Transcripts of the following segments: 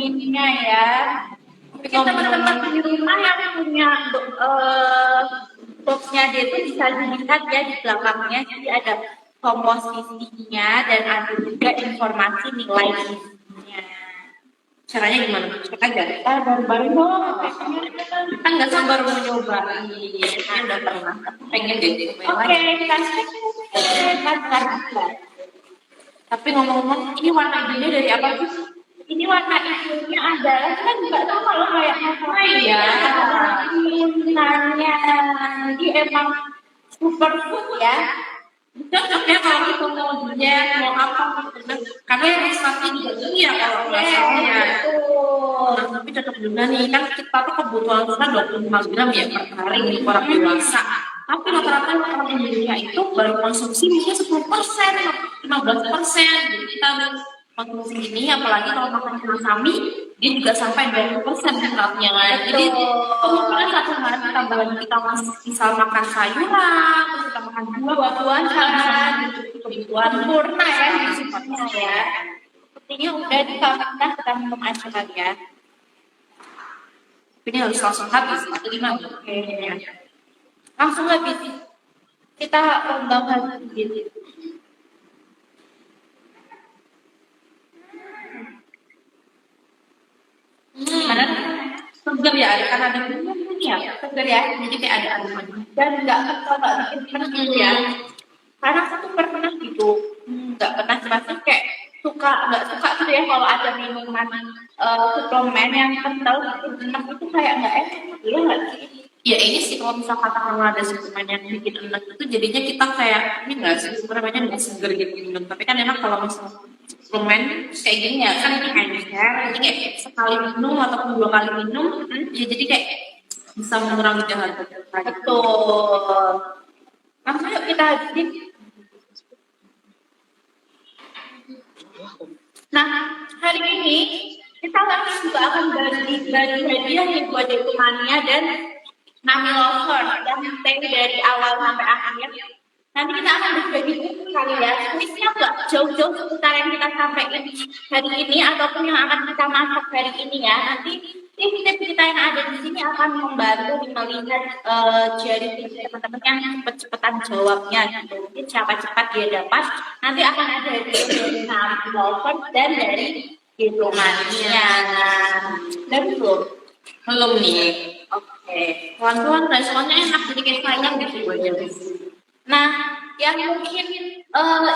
ininya ya. Mungkin teman-teman di rumah yang punya boxnya dia itu bisa dilihat ya di belakangnya, jadi ada komposisinya dan ada juga informasi nilai gizinya. Caranya gimana? Cek aja. Baru-baru dong. Kan nggak sabar mau nyoba. Iya, udah pernah. Pengen deh. Oke, kasih. Tapi ngomong-ngomong, ini warna birunya dari apa sih? Ini warna hijaunya adalah kan nggak tahu kalau kayak apa ya. Sebenarnya jadi emang superfood ya. Cocoknya kalau itu mau durian, mau apa gitu. Karena yang resepnya juga tinggi ya kalau nggak salah ya. Nah, tapi cocok juga nih, kan kita tuh kebutuhan kita 25 gram ya per hari nih orang dewasa. Tapi rata-rata orang Indonesia itu baru konsumsi mungkin 10%, 15%. Jadi kita konsumsi ini, apalagi kalau makan masami, dia juga sampai 20% seratnya. Jadi kemungkinan satu hari tambahan kita masih bisa makan sayuran, terus kita makan buah-buahan, kebutuhan sempurna ya, sifatnya ya. Sepertinya udah ditambahkan kita minum aja kali ya. Ini harus langsung habis atau gimana? Langsung habis. Kita bahas gitu. Gimana? Segar ya, karena ada minum ya, segar ya. Jadi kayak ada aromatnya. Dan nggak kalau bikin gitu ya. Karena aku tuh pernah gitu, nggak pernah merasa kayak nggak suka tuh ya kalau ada minuman suplemen yang kental enak itu kayak nggak enak, iya nggak sih? Ya ini sih kalau misal katakanlah ada suplemen yang bikin enak itu jadinya kita kayak ini nggak sih sebenarnya nggak seger gitu minum, tapi kan enak kalau misal suplemen kayak gini ya kan ini encer, jadi kayak sekali minum ataupun 2 kali minum, ya jadi kayak bisa mengurangi jahat. Betul. Langsung yuk kita hadirin. Nah, hari ini kita langsung juga akan bagi hadiah nih buat Jackmania dan Nami Lover yang stay dari awal sampai akhir. Nanti kita akan berbagi kali ya. Kuisnya nggak jauh-jauh seputar yang kita sampaikan hari ini ataupun yang akan kita masak hari ini ya. Nanti tim-tim kita yang ada di sini akan membantu melihat jari teman-teman yang cepet-cepetan jawabnya. Mungkin siapa cepat dia dapat. Nanti akan ada dari Nami Lover dan dari Jackmania. Dan belum nih. Oke. Kawan-kawan responnya enak jadi kayak sayang gitu aja. Nah, yang mungkin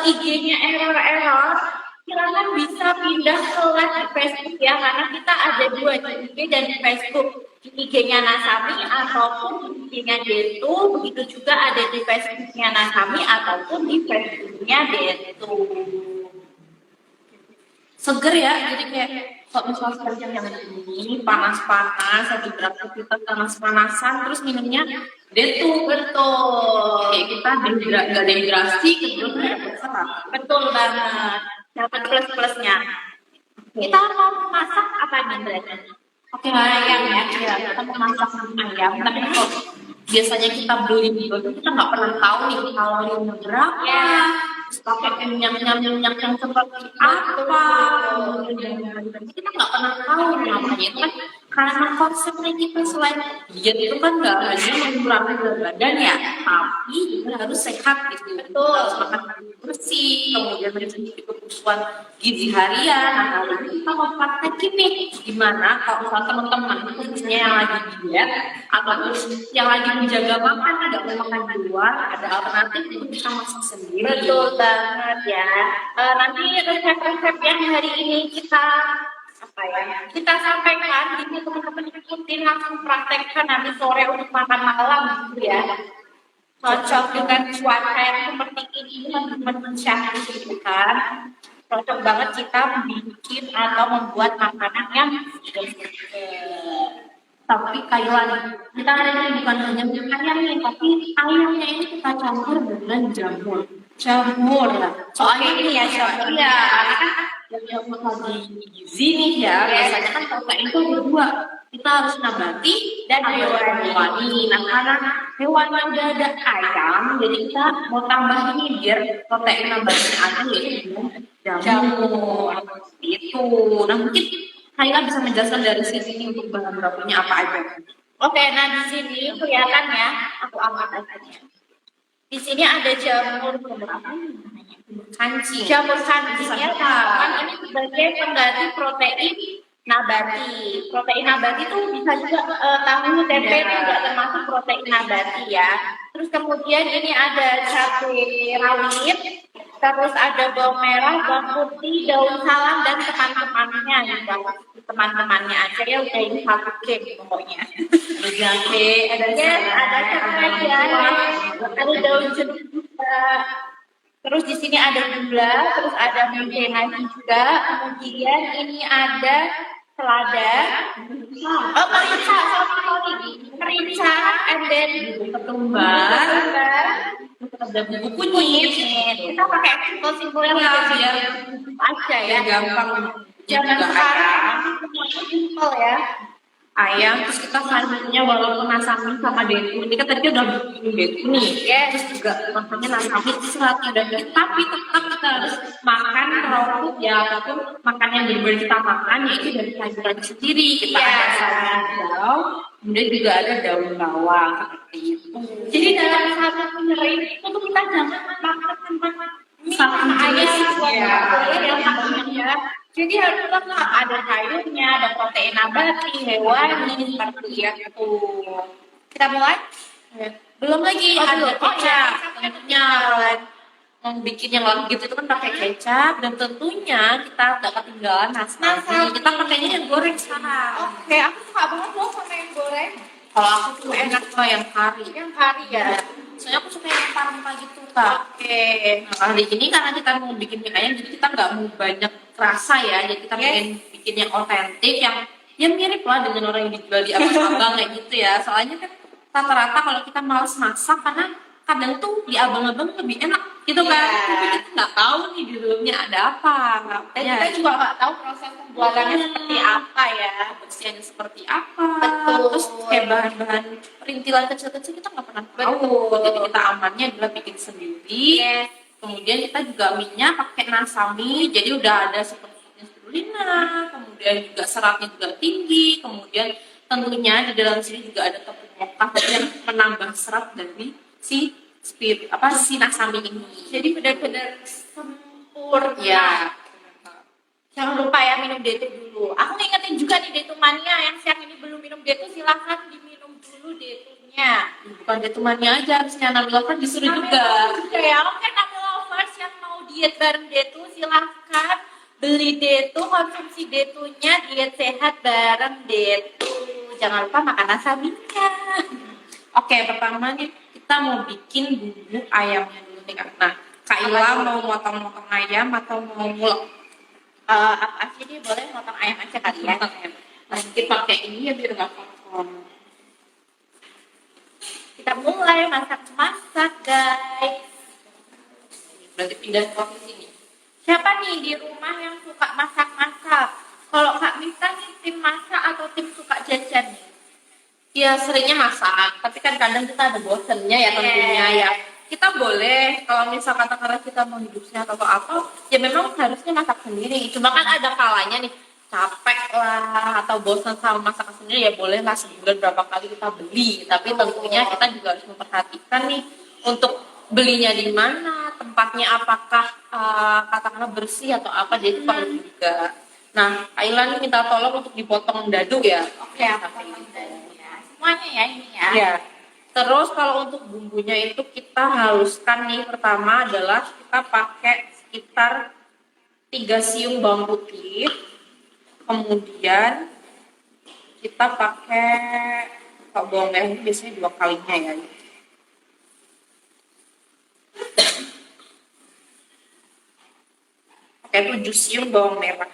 IG-nya error, silakan bisa pindah ke live di Facebook ya, karena kita ada 2 di IG dan di Facebook. Di IG-nya Nasami ataupun di IG-nya Detu, begitu juga ada di Facebook-nya Nasami ataupun di Facebook-nya Detu. Seger ya, jadi kayak kalau misalnya yang ini panas-panas, lagi beraktivitas panas-panasan, terus minumnya Detu, betul. Kayak kita nggak dehidrasi, kemudian dapat serat. Betul banget, dapat plus-plusnya. Kita mau masak apa nih berarti? Oke, ayam ya, kita mau masak ayam, tapi kalau biasanya kita beli gitu, kita nggak pernah tahu nih kalorinya berapa. Ya. Pakai minyak yang seperti apa, kita nggak pernah tahu namanya itu kan karena konsepnya kita selain diet itu kan nggak hanya mengurangi berat badan ya, tapi juga harus sehat gitu. Betul. Harus makan bersih, kemudian mencukupi kebutuhan gizi harian. Nah, hari ini kita mau praktekin nih gimana kalau misalnya teman-teman khususnya yang lagi diet atau yang lagi menjaga makan tidak mau makan di luar, ada alternatif untuk kita masak sendiri. Betul banget ya. Nanti resep-resep yang hari ini kita kita sampaikan, jadi teman-teman ikutin langsung praktekkan nanti sore untuk makan malam gitu ya. Cocok dengan cuaca yang seperti ini, teman-teman syahri gitu kan. Cocok banget kita bikin atau membuat makanan yang tapi kailan kita hari ini bukan hanya ayam nih, tapi ayamnya ini kita campur dengan jamur. Soalnya ini ya jamur ya, karena kan yang lagi gizi nih ya, biasanya kan protein itu ada 2, kita harus nabati dan hewani. Nah karena hewannya udah ada ayam, jadi kita mau tambah ini biar protein nabati ada yaitu jamur itu. Nah mungkin Kaila bisa menjelaskan dari sini untuk bahan bakunya apa aja. Oke, nah di sini kelihatan ya, aku angkat aja. Di sini ada jamur Kancing. jamur kancingnya teman-teman ini sebagai pengganti protein nabati. Protein nabati itu bisa juga tahu, tempe itu juga termasuk protein nabati ya. Terus kemudian ini ada cabai rawit, terus ada bawang merah, bawang putih, daun salam dan teman-temannya nih, teman-temannya aja ya, udah ini satu cake pokoknya. Ada jahe, ada Ada cabai, ada daun jeruk juga. Terus di sini ada gula, terus ada mentega juga. Kemudian ini ada selada. Oh, merica, sorry. Merica, and then ketumbar, ada bumbu kunyit. kita pakai simpel-simpel yang biar aja ya. gampang. Jangan Juga sekarang semuanya simpel ya. ayam, terus kita selanjutnya walaupun nasami sama deku ini kan tadi udah bikin deku nih, terus juga makannya nasami seratnya udah tapi tetap kita harus makan raw food ya, apapun makan yang benar kita makan yaitu dari sayuran sendiri. Kita ada sayur hijau, kemudian juga ada daun bawang seperti itu. Jadi dalam satu penyerahin itu tuh kita jangan makan sama ayam ya. Jadi harus lengkap, ada sayurnya, ada protein nabati, hewani, seperti itu. Kita mulai? Belum lagi ada kecap, ya. tentunya mau bikin yang lagi gitu itu kan pakai kecap dan tentunya kita nggak ketinggalan nasi. Kita pakainya yang goreng sekarang. Oke, aku suka banget loh sama yang goreng. Kalau aku tuh enak loh yang kari. Yang kari ya. Soalnya aku suka yang rempah-rempah gitu kak. Oke. Nah, kali ini karena kita mau bikin mie ayam, jadi kita nggak mau banyak rasa ya. Jadi kita pengen bikin yang otentik, yang mirip lah dengan orang yang dijual di abang-abang kayak gitu ya. Soalnya kan rata-rata kalau kita males masak karena kadang tuh di abang-abang lebih enak gitu kan. Tapi kita nggak tahu nih di dalamnya ada apa. Dan kita juga nggak tahu proses pembuatannya seperti apa ya. Bersihannya seperti apa. Betul. Terus kayak bahan-bahan perintilan kecil-kecil kita nggak pernah tahu. Jadi kita amannya adalah bikin sendiri. Kemudian kita juga minyak pakai nasami, jadi udah ada seperti spirulina, kemudian juga seratnya juga tinggi, kemudian tentunya di dalam sini juga ada tepung moka yang menambah serat dari si nasami ini. Jadi benar-benar sempurna. Ya. Jangan lupa ya minum detu dulu. Aku ngingetin juga nih detu mania yang siang ini belum minum detu, silahkan diminum dulu detunya. Bukan detu mania aja, harusnya Nami Lover disuruh juga. Ya, oke Nami Lovers yang mau diet bareng detu silahkan beli detu, konsumsi detunya, diet sehat bareng detu. Jangan lupa makan nasaminya. Oke, pertama nih kita mau bikin bumbu ayamnya dulu nih Kak. Nah, Kak Ila mau motong-motong ayam atau mau ngulek? Apa sih dia boleh motong ayam aja kali ya? Nanti pakai ini ya biar nggak kotor. Kita mulai masak-masak guys. Berarti pindah ke sini. Siapa nih di rumah yang suka masak-masak? Kalau Kak Mita nih tim masak atau tim suka jajan nih? Ya seringnya masak, tapi kan kadang kita ada bosennya ya tentunya ya. Kita boleh kalau misal katakanlah kita mau hidup sehat atau apa, ya memang harusnya masak sendiri. Cuma kan ada kalanya nih capek lah atau bosan sama masak sendiri, ya boleh lah sebulan berapa kali kita beli. Tapi tentunya kita juga harus memperhatikan nih untuk belinya di mana, tempatnya apakah katakanlah bersih atau apa, jadi itu perlu juga. Nah, Ailan minta tolong untuk dipotong dadu ya. Oke, semuanya ya ini ya. Ya. Terus kalau untuk bumbunya itu kita haluskan nih, pertama adalah kita pakai sekitar 3 siung bawang putih. Kemudian kita pakai bawang merah ini biasanya 2 kalinya ya. Pakai 7 siung bawang merah.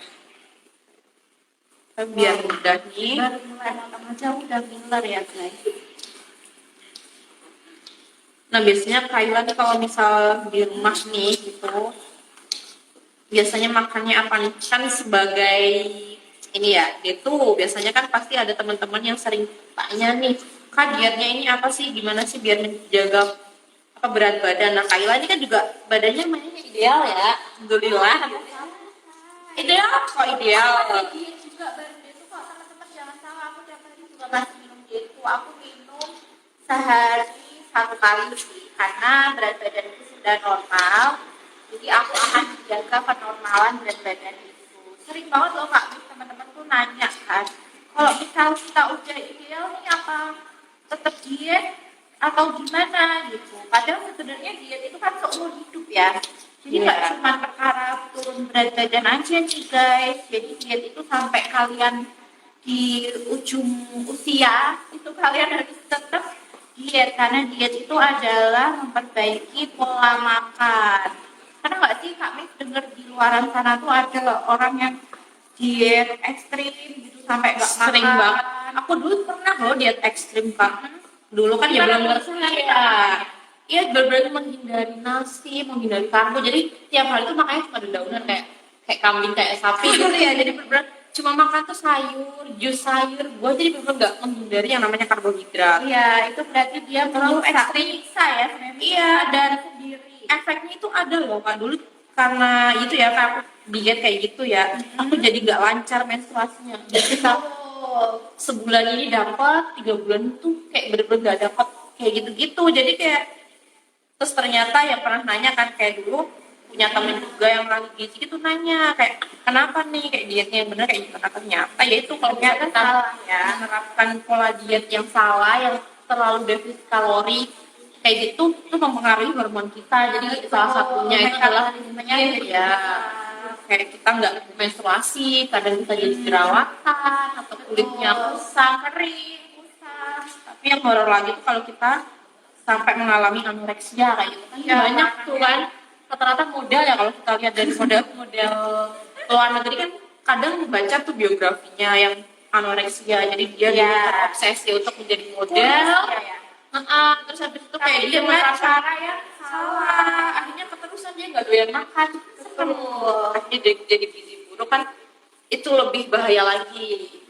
Biar mudah nih. Baru mulai matang aja udah miler ya guys. Nah biasanya Kayla nih kalau misal di rumah nih gitu, biasanya makannya apa nih? Kan sebagai ini ya, itu biasanya kan pasti ada teman-teman yang sering tanya nih, Kak dietnya ini apa sih? Gimana sih biar menjaga berat badan? Nah Kayla ini kan juga badannya mainnya ideal ya, alhamdulillah. Ideal kok ideal. Juga juga bareng dia tuh kok, teman-teman jangan salah, aku tiap hari juga masih minum dia itu. Aku minum sehari 1 kali sih, karena berat badanku sudah normal, jadi aku akan menjaga kenormalan berat badan itu. Sering banget loh Kak, teman-teman tuh nanya kan, kalau misal kita udah ideal nih apa tetap diet atau gimana gitu. Padahal sebenarnya diet itu kan seumur hidup ya. Jadi nggak cuma perkara turun berat badan aja nih guys. Jadi diet itu sampai kalian di ujung usia itu kalian harus tetap diet, karena diet itu adalah memperbaiki pola makan. Karena nggak sih Kak Mif dengar di luaran sana tuh ada orang yang diet ekstrim gitu sampai nggak makan. Sering banget. Aku dulu pernah loh diet ekstrim Kak. Dulu kan ya belum ngerti ya. Iya benar-benar menghindari nasi, menghindari karbo. Jadi tiap hari tuh makanya cuma ada daunan kayak kambing, kayak sapi gitu ya. Jadi benar-benar cuma makan tuh sayur, jus sayur, buah. Jadi benar-benar nggak menghindari yang namanya karbohidrat. Iya, itu berarti dia Terlalu ekstrim. menyiksa ya sebenarnya. Iya, dan Sendiri. efeknya itu ada loh Kak. Dulu karena itu ya Kak, aku diet kayak gitu ya, aku jadi nggak lancar menstruasinya. Jadi kita sebulan ini dapat, 3 bulan tuh kayak bener-bener nggak dapat kayak gitu-gitu. Jadi kayak terus ternyata ya pernah nanya kan, kayak dulu punya temen juga yang ahli gizi gitu, nanya kayak kenapa nih kayak dietnya yang bener kayak gimana. Ternyata ya itu kalau Ternyata kita salah ya. menerapkan pola diet yang salah, yang terlalu defisit kalori kayak gitu, itu mempengaruhi hormon kita. Jadi salah satunya itu adalah ya kayak kita nggak menstruasi, kadang kita jadi jerawatan atau kulitnya kusam, kering, kusam. Tapi yang horor lagi tuh kalau kita sampai mengalami anoreksia kayak gitu kan, Iya, banyak tuh kan rata-rata model ya, kalau kita lihat dari model-model luar negeri kan kadang baca tuh biografinya yang anoreksia, jadi dia dulu terobsesi untuk menjadi model. Terus habis itu kayak dia dengan menerapkan cara yang salah, akhirnya keterusan dia nggak doyan makan, akhirnya jadi gizi buruk kan, itu lebih bahaya lagi.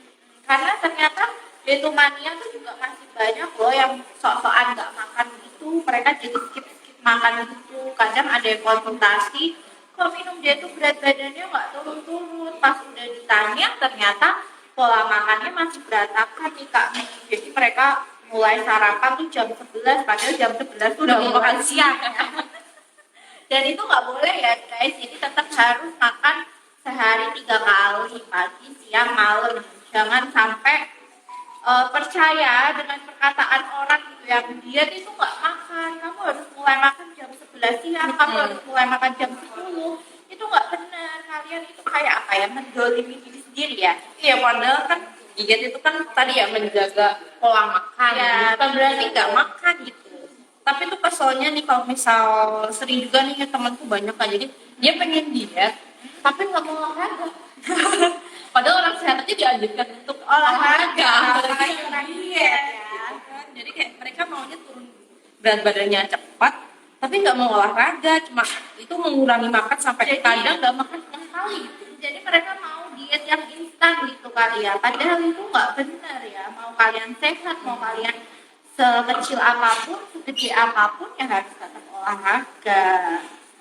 karena ternyata detumania tuh juga masih banyak loh yang sok-sokan nggak makan gitu, mereka jadi skip makan gitu. Kadang ada yang konsultasi, kok minum dia tuh berat badannya nggak turun-turun, pas udah ditanya ternyata pola makannya masih berantakan nih Kak. Jadi mereka mulai sarapan tuh jam 11, padahal jam 11 tuh udah mau makan siang ya. Dan itu nggak boleh ya guys, jadi tetap harus makan sehari 3 kali, pagi, siang, malam. Jangan sampai percaya dengan perkataan orang gitu yang diet itu nggak makan, kamu harus mulai makan jam 11 siang, kamu harus mulai makan jam 10. Itu nggak benar, kalian itu kayak apa ya, mendolimi diri sendiri ya. Iya, padahal kan diet itu kan tadi ya menjaga pola makan, Ya, bukan berarti nggak makan gitu. Tapi tuh keselnya nih kalau misal sering juga nih temanku banyak kan, jadi dia pengen diet tapi nggak mau olahraga. Padahal orang sehat aja dianjurkan untuk olahraga, apalagi orang diet ya. Jadi kayak mereka maunya turun berat badannya cepat, tapi nggak mau olahraga, cuma itu mengurangi makan sampai kadang nggak makan sama sekali. Jadi mereka mau diet yang instan gitu kali ya, padahal itu nggak benar ya. Mau kalian sehat, mau kalian sekecil apapun, segede apapun, ya harus tetap olahraga.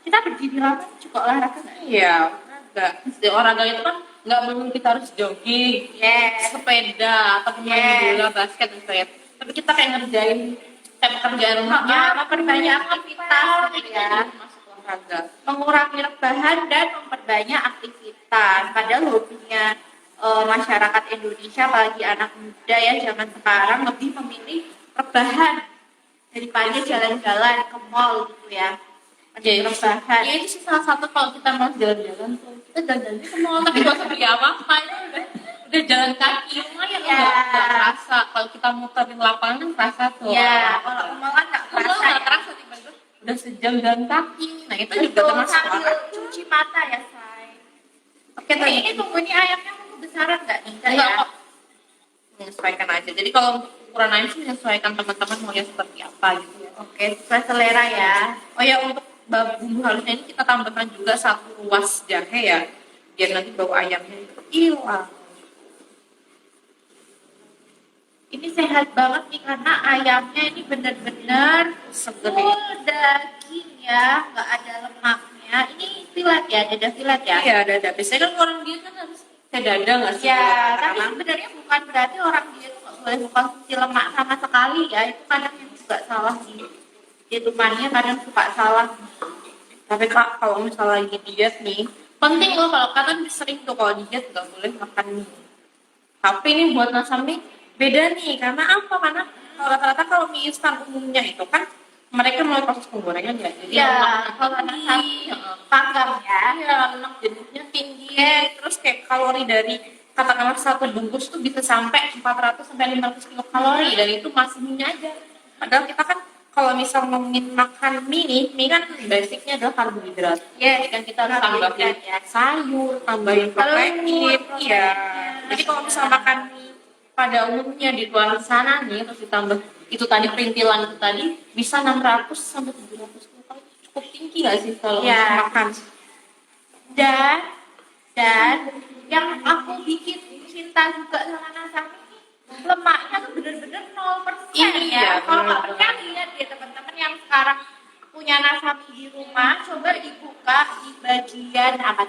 Kita berdiri lama juga olahraga nggak? Iya, olahraga. Di olahraga itu kan nggak melulu kita harus jogging, sepeda, atau main bola, basket, gitu ya. Tapi kita kayak ngerjain kayak pekerjaan rumahnya, memperbanyak aktivitas gitu ya. masuk olahraga. Mengurangi rebahan dan memperbanyak aktivitas. Padahal hobinya masyarakat Indonesia, apalagi anak muda ya zaman sekarang, lebih memilih rebahan daripada jalan-jalan ke mall gitu ya. Jadi Rebahan. ya itu sih salah satu kalau kita mau jalan-jalan tuh, kita jalan-jalan ke mall tapi nggak usah beli apa-apa, itu udah jalan kaki lumayan Ya. nggak terasa. Kalau kita muterin lapangan kan terasa tuh. Ya, kalau ke mall kan nggak Kalau terasa nggak ya. terasa tiba-tiba udah sejam jalan kaki, nah itu juga Betul, termasuk sambil olahraga. cuci mata ya, say. Oke, Ini tunggu ini ayamnya mau kebesaran nggak nih? Nggak enggak ya? kok, menyesuaikan aja. Jadi kalau untuk ukuran ayam sih menyesuaikan teman-teman maunya seperti apa gitu ya. Oke, sesuai selera ya. Oh ya, untuk bumbu halusnya ini kita tambahkan juga 1 ruas jahe ya, biar nanti bau ayamnya itu hilang. Ini sehat banget nih karena ayamnya ini benar-benar Seger. full daging ya, nggak ada lemaknya. Ini filet ya, dada filet ya. Iya, ada. Biasanya kan orang diet kan harus Kayak dada nggak sih? Ya, tapi Karena sebenarnya bukan berarti orang dia itu nggak boleh mengkonsumsi lemak sama sekali ya. Itu kadang yang juga salah sih. Hitungannya kadang suka salah. tapi kak kalau misalnya lagi diet nih, penting loh kalau kalian sering tuh kalau diet nggak boleh makan mie. Tapi ini buat nasam nih beda nih karena apa? Karena rata-rata kalau mie instan umumnya itu kan mereka melalui proses penggorengan ya. Jadi Ya, lemaknya kalau tinggi, panggang ya. iya, lemak jenisnya tinggi, terus kayak kalori dari katakanlah satu bungkus tuh bisa sampai 400 sampai 500 kilokalori dan itu masih mie aja. Padahal kita kan kalau misal ngomongin makan mie nih, mie kan basicnya adalah karbohidrat. Ya, kan kita harus tambahin Ya. sayur, tambahin protein, iya. Jadi kalau misal makan mie pada umumnya di luar sana nih, terus ditambah itu tadi perintilan itu tadi bisa 600 sampai 700 kilokalori. Cukup tinggi nggak sih kalau Ya. makan? dan dan yang aku bikin cinta juga sama nasami ini lemaknya tuh bener-bener 0% Iya, ya. Kalau nggak bener percaya lihat ya teman-teman yang sekarang punya nasami di rumah, coba dibuka di bagian apa?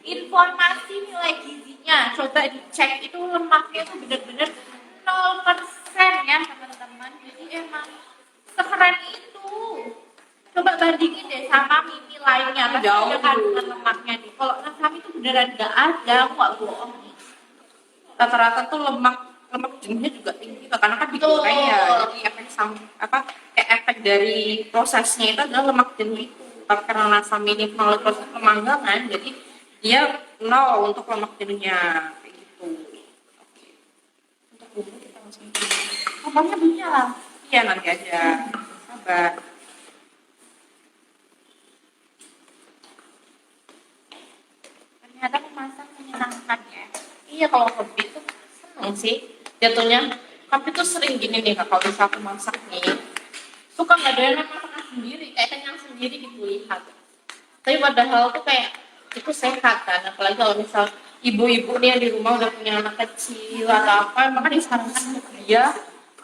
Informasi nilai gizinya, coba dicek itu lemaknya tuh bener-bener 0% ya teman-teman. Jadi emang sekeren itu. Coba bandingin deh sama mie lainnya, pasti Jauh. ada kandungan lemaknya nih. Kalau nasam itu beneran nggak ada, aku nggak bohong nih. Rata-rata tuh lemak jenuhnya juga tinggi karena kan digoreng ya. Jadi efek kayak efek dari prosesnya itu adalah lemak jenuh itu. Tapi karena nasam ini melalui proses pemanggangan, jadi dia nol untuk lemak jenuhnya kayak gitu. Untuk bumbu kita langsung Abangnya punya lah. iya nanti aja. Sabar. Ternyata memasak menyenangkan ya. Iya kalau hobi tuh seneng sih jatuhnya. Tapi tuh sering gini nih kak, kalau misal aku masak nih, suka nggak ada yang masakan sendiri, kayak kenyang sendiri gitu lihat. Tapi padahal tuh kayak itu sehat kan, apalagi kalau misal ibu-ibu nih yang di rumah udah punya anak kecil atau apa, maka disarankan untuk dia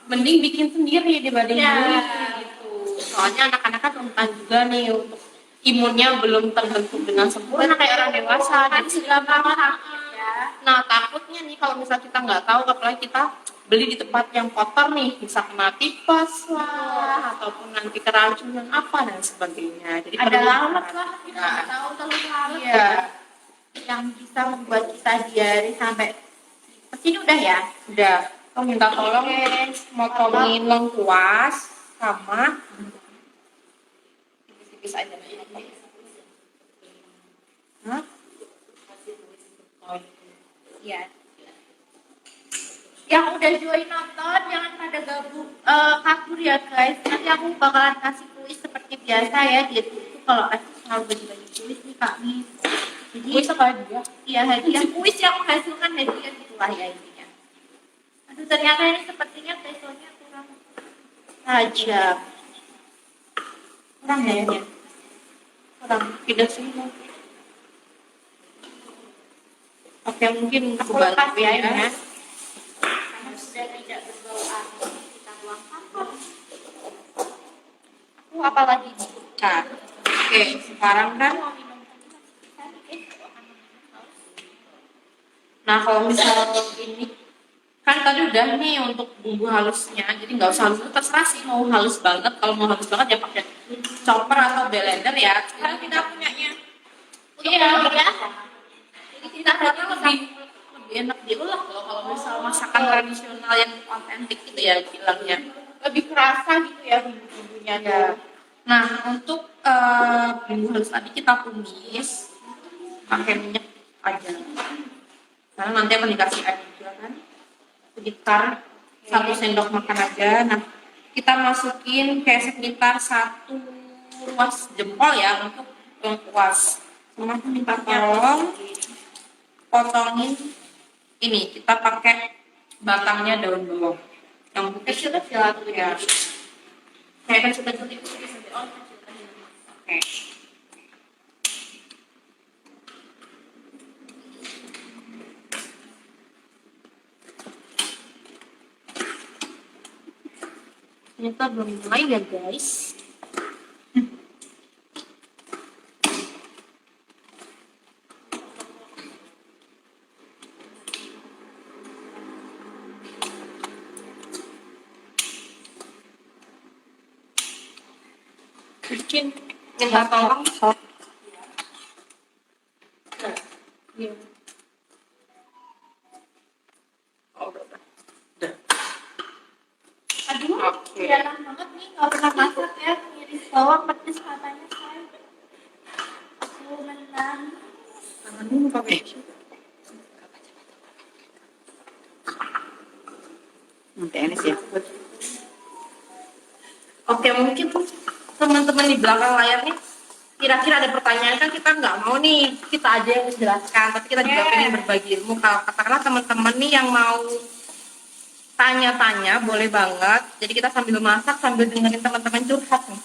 mending bikin sendiri dibanding Ya. beli gitu. Soalnya anak-anak kan rentan juga nih untuk imunnya belum terbentuk dengan sempurna kayak orang dewasa. Kan Jadi gampang sakit ya. nah takutnya nih kalau misal kita nggak tahu, apalagi kita beli di tempat yang kotor nih, bisa kena tipes lah, ataupun nanti keracunan apa dan sebagainya. Jadi Ada perlu lalat lah, kita diperhatikan. nggak tahu telur lalat Iya, yang bisa membuat kita diare sampai kesini udah ya. udah. Aku minta tolong motongin lengkuas sama tipis-tipis aja. Hah? Oh, Iya. Yang udah join nonton jangan pada gabung kabur ya guys. Nanti aku bakalan kasih kuis seperti biasa ya. Dia itu kalau kasih selalu bagi-bagi kuis nih Kak Nis. Jadi kuis apa dia? iya hadiah kuis yang menghasilkan hadiah gitulah ya intinya. Aduh ternyata ini sepertinya pesonya kurang tajam. Kurang ya? Kurang tidak sih. Oke, mungkin Aku balik lepas ya ini ya. ya. Karena sudah tidak berbau amis, kita buang sampah. Aku apalagi nih? Nah, oke, sekarang kan, Mau minum tadi. nah kalau misal ini kan tadi udah nih untuk bumbu halusnya, jadi nggak usah halus, terserah sih mau halus banget. Kalau mau halus banget ya pakai chopper atau blender ya. Sekarang kita punyanya. Iya, biasa. Jadi kita harusnya lebih enak diolah kalau misal masakan tradisional yang otentik gitu ya bilangnya. Lebih kerasa gitu ya bumbu-bumbunya. Ya. Nah, untuk bumbu halus tadi kita tumis pakai minyak aja. Karena nanti akan dikasih air juga kan. Sekitar 1 sendok makan aja. Nah, kita masukin kayak sekitar 1 ruas jempol ya untuk lengkuas. Sama aku minta tolong potongin ini, kita pakai batangnya daun bawang yang putih Kecil-kecil aku ya. Kayak kecil-kecil itu bisa oh, oke. Ternyata belum mulai ya guys. bikin minta tolong. Iya. Oh, udah. Aduh, Oke. jarang banget nih nggak pernah masak ya. Ngiris bawang pedes matanya saya. Aku menang. Tanganmu pakai tisu. Nanti Enes ya. Oke, mungkin teman-teman di belakang layar nih kira-kira ada pertanyaan, kan kita nggak mau nih kita aja yang menjelaskan, tapi kita juga pengen berbagi ilmu. Kalau katakanlah teman-teman nih yang mau tanya-tanya, boleh banget. Jadi kita sambil masak sambil dengerin teman-teman curhat nih.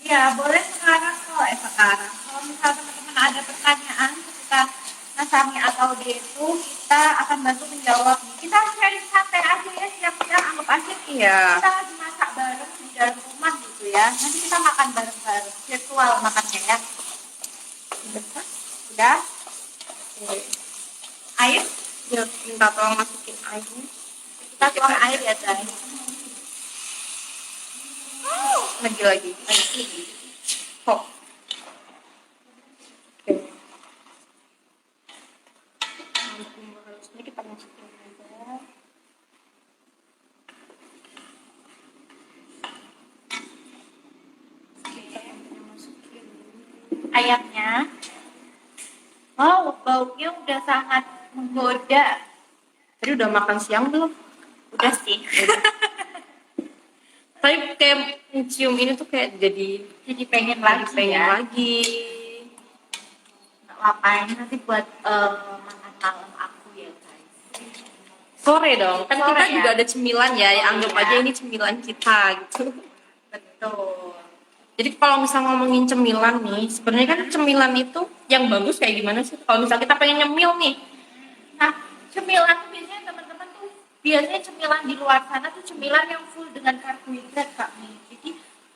Ya, boleh sekarang kok, sekarang. Kalau misalnya teman-teman ada pertanyaan ketika Nasami atau Detu, kita akan bantu menjawab. Kita sharing santai aja ya, siap-siap anggap aja Iya. kita lagi masak bareng di dalam rumah gitu ya. Nanti kita makan bareng-bareng, virtual makannya ya. Udah? Oke. Air? Ya, minta tolong masukin airnya. Kita tuang air ya, guys. Lagi. Kok? Oke. Harusnya kita masukin aja. Ayamnya. Wow, baunya udah sangat menggoda. Tadi udah makan siang belum? Udah sih. Tapi kayak cium ini tuh kayak jadi Jadi pengen lagi pengen ya. lagi. Nggak apa-apa, ini nanti buat makan malam aku ya guys. Sore dong, kan Sore kita ya? juga ada cemilan ya, Oh, anggap iya. aja ini cemilan kita gitu. Betul. Jadi kalau misal ngomongin cemilan nih, sebenarnya kan cemilan itu yang bagus kayak gimana sih? Kalau misal kita pengen nyemil nih, Nah, cemilan tuh biasanya teman-teman tuh biasanya cemilan di luar sana tuh cemilan yang full dengan karbohidrat Kak nih. Jadi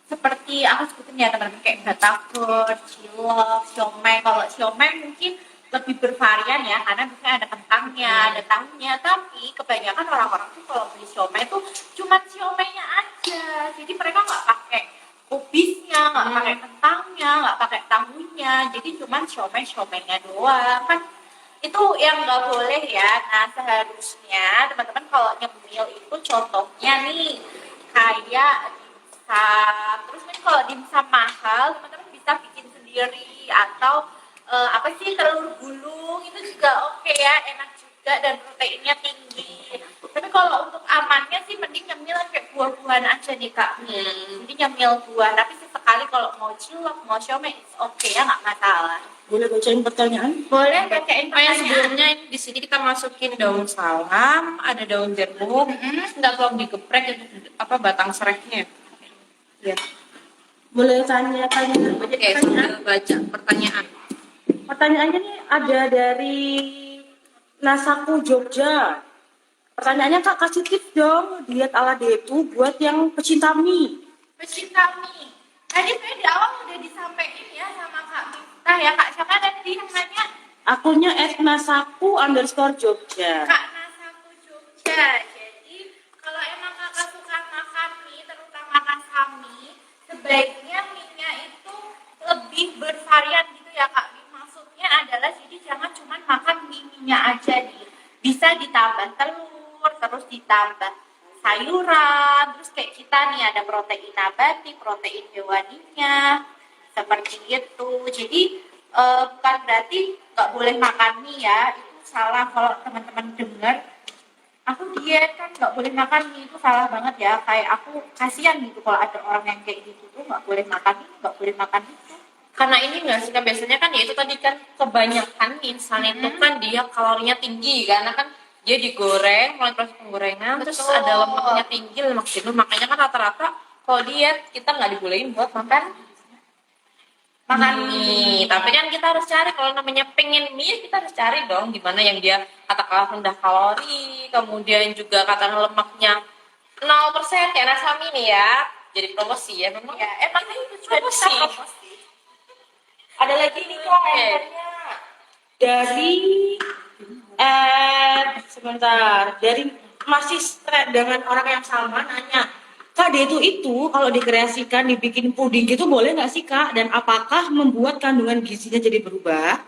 seperti aku sebutin ya teman-teman kayak batagor, cilok, siomay. Kalau siomay mungkin lebih bervarian ya karena biasanya ada kentangnya, ada tahunya. Tapi kebanyakan orang-orang tuh kalau beli siomay tuh cuma siomaynya aja. Jadi mereka nggak pakai kubisnya, nggak pakai kentangnya, nggak pakai tahunya. Jadi cuma siomaynya doang kan itu yang nggak boleh ya. Nah seharusnya teman-teman kalau nyemil itu contohnya nih kayak dimsum. Terus kan kalau dimsum mahal teman-teman bisa bikin sendiri atau apa sih telur gulung itu juga oke ya, enak juga dan proteinnya tinggi. Tapi kalau untuk amannya sih mending nyemil kayak buah-buahan aja nih Kak. Jadi nyemil buah, tapi sesekali kalau mau cilok, mau siomay oke ya nggak masalah. Boleh bacain pertanyaan? Boleh bacain oh ya pertanyaan. sebelumnya ini di sini kita masukin daun salam, ada daun jeruk, nggak perlu digeprek itu apa batang serehnya. Ya. Boleh tanya-tanya Oke, pertanyaan? sambil baca pertanyaan. Pertanyaannya nih ada dari Nasaku Jogja. Pertanyaannya Kak, kasih tips dong diet ala Detu buat yang pecinta mie. Pecinta mie. Tadi saya di awal udah disampaikan ya sama Kak Miftah ya. Kak siapa tadi yang nanya? Akunnya @nasaku_Jogja. Kak Nasaku Jogja. Jadi kalau emang kakak suka makan mie, terutama kasami, sebaiknya mie-nya itu lebih bervarian gitu ya Kak. Maksudnya adalah jadi jangan cuma makan mie-nya aja nih. Bisa ditambah telur, terus ditambah sayuran, terus kayak kita nih ada protein nabati, protein hewaninya, seperti itu. Jadi bukan berarti nggak boleh makan mie ya, itu salah kalau teman-teman dengar. Aku diet kan nggak boleh makan mie itu salah banget ya. Kayak aku kasihan gitu kalau ada orang yang kayak gitu tuh nggak boleh makan ini, nggak boleh makan itu. Karena ini nggak sih kan biasanya kan ya itu tadi kan kebanyakan mie instan itu kan dia kalorinya tinggi karena kan dia digoreng mulai proses penggorengan terus Betul. ada lemaknya tinggi, lemak jenuh, makanya kan rata-rata kalau diet kita nggak dibolehin buat makan mie. Tapi kan kita harus cari kalau namanya pengen mie kita harus cari dong gimana yang dia katakanlah rendah kalori, kemudian juga katakanlah lemaknya 0% kayak Nasami nih ya. Jadi promosi ya memang. Ya emang itu juga Promosi. bisa promosi. Ada lagi nih Kak, answernya. Dari sebentar, dari masih dengan orang yang sama nanya, Kak, itu kalau dikreasikan, dibikin puding gitu boleh nggak sih Kak? Dan apakah membuat kandungan gizinya jadi berubah?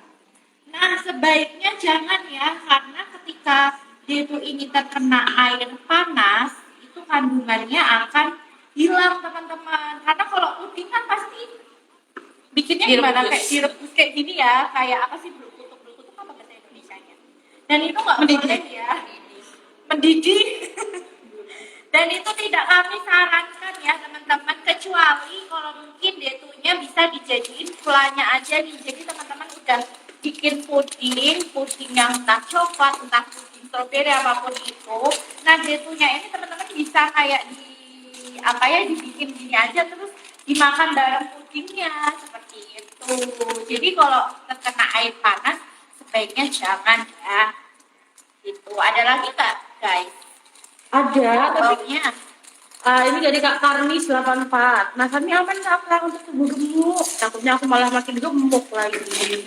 Nah, sebaiknya jangan ya, karena ketika detu ini terkena air panas, itu kandungannya akan hilang teman-teman. Karena kalau puding kan pasti bikinnya gimana? Kayak direbus kayak gini ya, kayak apa sih berkutuk apa bahasa Indonesianya? Dan itu nggak boleh ya, mendidih. Dan itu tidak kami sarankan ya teman-teman, kecuali kalau mungkin detunya bisa dijadiin gulanya aja nih. Jadi teman-teman udah bikin puding yang entah coklat, entah puding strawberry apapun itu. Nah detunya ini teman-teman bisa kayak dibikin gini aja terus dimakan bareng pudingnya seperti itu. Jadi kalau terkena air panas sebaiknya jangan ya. Itu ada lagi nggak guys? Ada, tapi Contohnya. ini dari Kak Karnis 84. Nah, kami aman Kak Kak untuk tubuh gemuk. Takutnya aku malah makin gemuk lagi.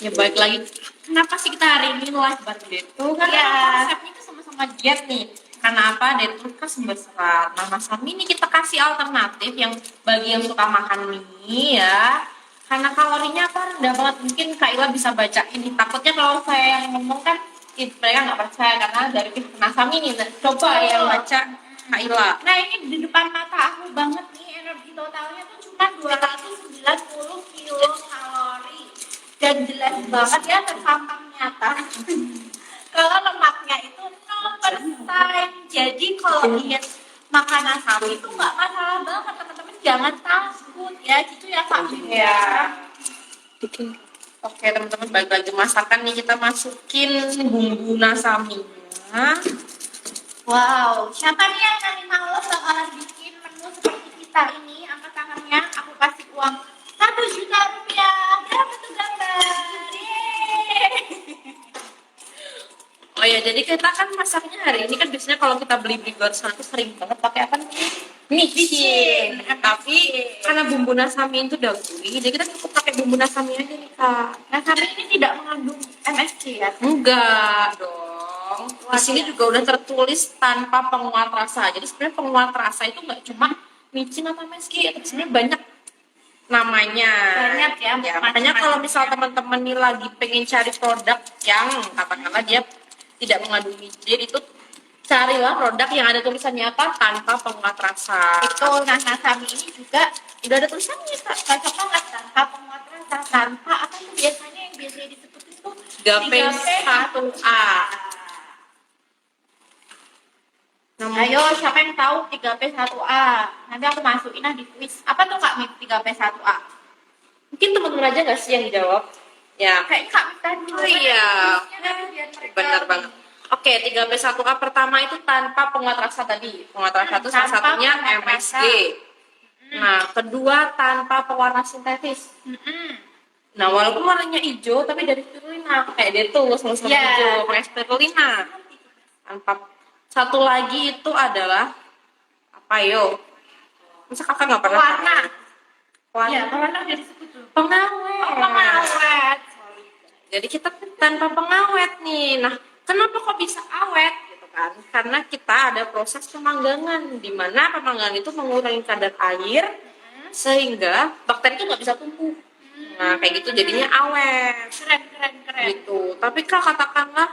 Ya baik lagi. Kenapa sih kita hari ini live bareng Detu? Karena Iya. konsepnya itu sama-sama diet nih. Karena apa? Detu kan sumber serat. Nah, Mas Sami ini kita kasih alternatif yang bagi yang suka makan mie ya. Karena kalorinya apa rendah banget. Mungkin Kak Ila bisa baca ini. Takutnya kalau saya yang ngomong kan mereka nggak percaya karena dari Mas Sami ini. Coba yang baca Kak Ila. Nah ini di depan mata aku banget nih, energi totalnya tuh cuma 290 kilokalori. Dan jelas banget ya, terpampang nyata. Kalau lemaknya itu 0%. Jadi kalau diet makanan sapi itu nggak masalah banget teman-teman, jangan takut ya, gitu ya Kak. Ya. Oke teman-teman, balik lagi masakan nih, kita masukin bumbu nasaminya. Wow, siapa nih yang nanti malam bakalan bikin menu seperti kita ini? Angkat tangannya, aku kasih uang 1 juta rupiah. Dapat tuh gambar. Yeay. Oh ya, jadi kita kan masaknya hari ini kan biasanya kalau kita beli gorengan itu sering banget pakai apa nih? Micin. Tapi karena bumbu nasami itu dahului, jadi kita cukup pakai bumbu nasami aja nih Kak. Nah, tapi ini tidak mengandung MSG ya? Enggak dong. Di sini juga udah tertulis tanpa penguat rasa. Jadi sebenarnya penguat rasa itu nggak cuma micin atau MSG, tapi sebenarnya banyak namanya. Banyak ya, Makanya kalau misal teman-teman nih lagi pengen cari produk yang katakanlah dia tidak mengandung micin, itu carilah produk yang ada tulisannya apa tanpa penguat rasa. Itu nah nasami ini juga udah ada tulisannya Kak. Cocok banget tanpa penguat rasa, tanpa apa tuh biasanya yang biasanya disebut itu 3P1A. Ayo, siapa yang tahu 3P1A? Nanti aku masukin di quiz. Apa tuh Kak Mif 3P1A? Mungkin teman-teman aja nggak sih yang jawab? Ya. Kayak Kak Mif tadi. Oh iya. Biar mereka Benar banget. Oke, 3P1A pertama itu tanpa penguat rasa tadi. Penguat rasa itu salah Tanpa satunya penguat MSG. rasa. Nah, kedua tanpa pewarna sintetis. Nah, walaupun warnanya hijau, tapi dari spirulina. Kayak dia tuh semua Iya. hijau, pakai spirulina. Tanpa. Satu lagi itu adalah apa yo? Masa kakak nggak pernah Warna. Warna. Iya, warna udah disebut tuh. Pengawet. Oh, pengawet. Jadi kita tanpa pengawet nih. Nah, kenapa kok bisa awet gitu kan? Karena kita ada proses pemanggangan di mana pemanggangan itu mengurangi kadar air sehingga bakteri itu nggak bisa tumbuh. Nah, kayak gitu jadinya awet Keren. gitu. Tapi Kak katakanlah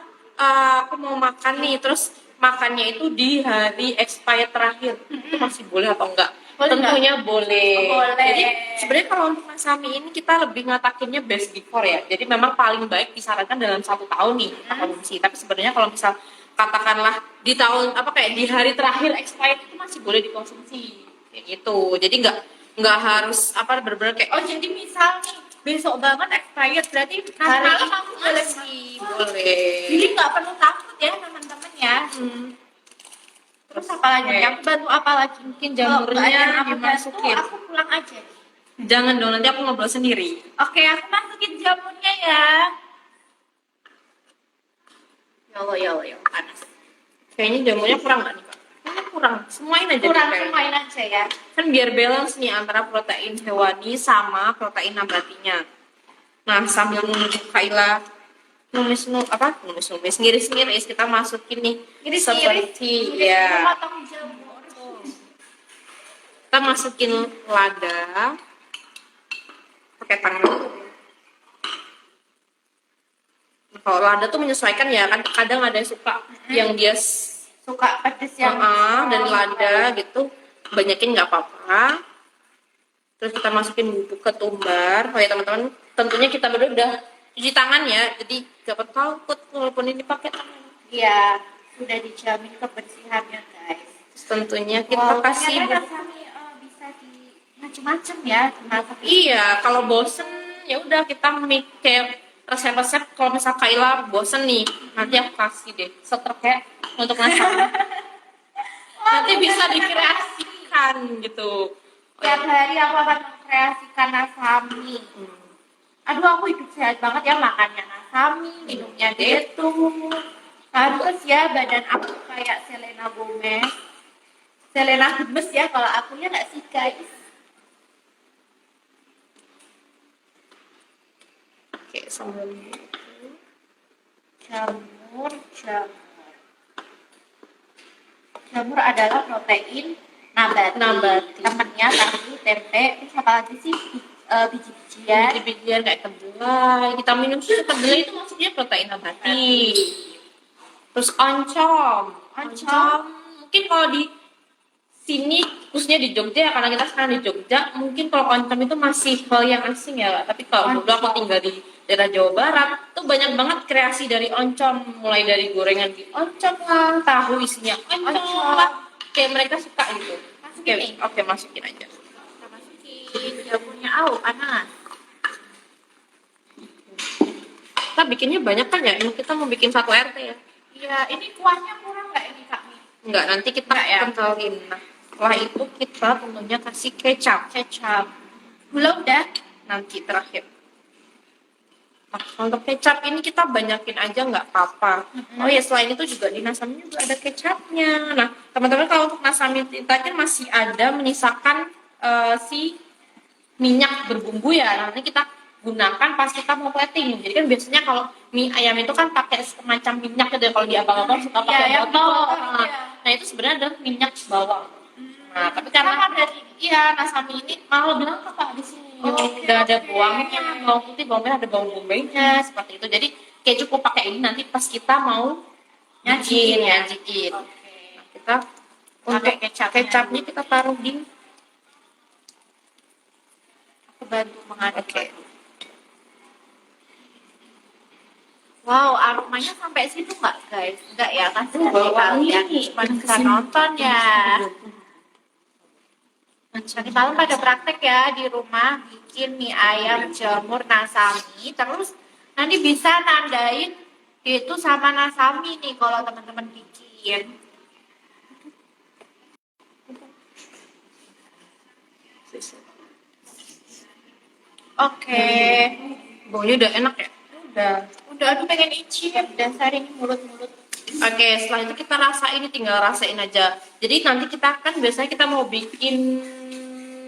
aku mau makan nih terus makannya itu di hari expired terakhir. Itu masih boleh atau enggak? Boleh Tentunya boleh. Boleh. Jadi sebenarnya kalau untuk nasami ini kita lebih ngatakinnya best before ya. Jadi memang paling baik disarankan dalam 1 tahun nih kita konsumsi. Tapi sebenarnya kalau misal katakanlah di tahun apa kayak di hari terakhir expired itu masih boleh dikonsumsi kayak gitu. Jadi nggak harus apa benar-benar kayak Oh, jadi misal nih besok banget expired berarti nanti hari malam ini aku boleh masih boleh. Jadi nggak perlu takut ya teman-teman ya. Terus apa lagi? Oke. Yang bantu apa lagi? Mungkin Kalau nggak ada yang jamurnya aku dimasukin. bantu, aku pulang aja. Jangan dong, nanti aku ngobrol sendiri. Oke, aku masukin jamurnya ya. Ya Allah, panas. Kayaknya jamurnya kurang nggak nih Kak? Kayaknya kurang. Semuain aja. Kurang deh, kayaknya. semuain aja ya. Kan biar balance nih antara protein hewani sama protein nabatinya. Nah, sambil menunggu Kaila numis ngiris kita masukin nih Iris-iris. seperti ya Potong jamur. Kita masukin lada pakai tangan. Kalau lada tuh menyesuaikan ya, kan kadang ada yang suka yang dia Suka pedes yang dan lada gitu, banyakin nggak apa-apa. Terus kita masukin bubuk ketumbar. Oh ya teman-teman, tentunya kita berdua udah cuci tangan ya, jadi dapat takut walaupun ini pakai tangan. Iya, sudah dijamin kebersihannya guys. Terus tentunya kita kasih ternyata Nasami bisa di macam-macam ya dimasak. Iya, kalau bosen ya udah kita kayak resep-resep. Kalau misal Kaila bosen nih, nanti aku kasih deh setrek ya untuk masak. Nanti bisa dikreasikan gitu. Tiap hari aku akan mengkreasikan nasami. Aduh, aku hidup sehat banget ya, makannya nasami, minumnya detu. Terus ya badan aku kayak Selena Gomez. Selena Gomez ya, kalau aku ya nggak sih guys. Oke, sambil Jamur. Jamur adalah protein nabati. Temennya tahu, tempe, terus apa lagi sih? Biji-bijian. biji-bijian kayak kedelai. Kita minum susu kedelai itu maksudnya protein nabati. Terus oncom. Mungkin kalau di sini khususnya di Jogja, karena kita sekarang di Jogja, mungkin kalau oncom itu masih hal yang asing ya. Tapi kalau dulu aku tinggal di daerah Jawa Barat, tuh banyak banget kreasi dari oncom, mulai dari gorengan di oncom lah, tahu isinya oncom lah. Kayak mereka suka gitu. Oke, masukin aja. Kita masukin jamurnya, panas. Kita bikinnya banyak kan ya? Emang kita mau bikin 1 RT ya? Iya, ini kuahnya kurang nggak ini Kak Mi? Enggak, nanti kita kentalin. Nah, setelah itu kita tentunya kasih kecap. Gula udah? Nanti terakhir. Nah, untuk kecap ini kita banyakin aja nggak apa-apa. Oh ya, selain itu juga di nasami juga ada kecapnya. Nah, teman-teman kalau untuk nasami kita kan masih ada menyisakan si minyak berbumbu ya. Nanti kita gunakan pas kita mau plating. Jadi kan biasanya kalau mie ayam itu kan pakai semacam minyak gitu ya. Kalau di abang-abang suka pakai bawang. Nah, itu sebenarnya adalah minyak bawang. Nah, tapi karena nasami ini mahal bilang apa di sini? Udah ada bawangnya, bawang putih, bawang merah, ada bawang bombaynya seperti itu. Jadi kayak cukup pakai ini nanti pas kita mau nyajiin. Nah, kita untuk kecapnya kita taruh di bantu mengaduk. Wow, aromanya sampai situ nggak guys? Enggak ya, kasih kalian cuma bisa nonton ya. Nanti malam pada praktek ya di rumah bikin mie ayam jamur nasami, terus nanti bisa nandain itu sama nasami nih kalau teman-teman bikin. Oke. baunya udah enak ya? Udah aduh pengen icip dasar ini mulut-mulut. Oke, setelah itu kita rasain, tinggal rasain aja. Jadi nanti kita kan biasanya kita mau bikin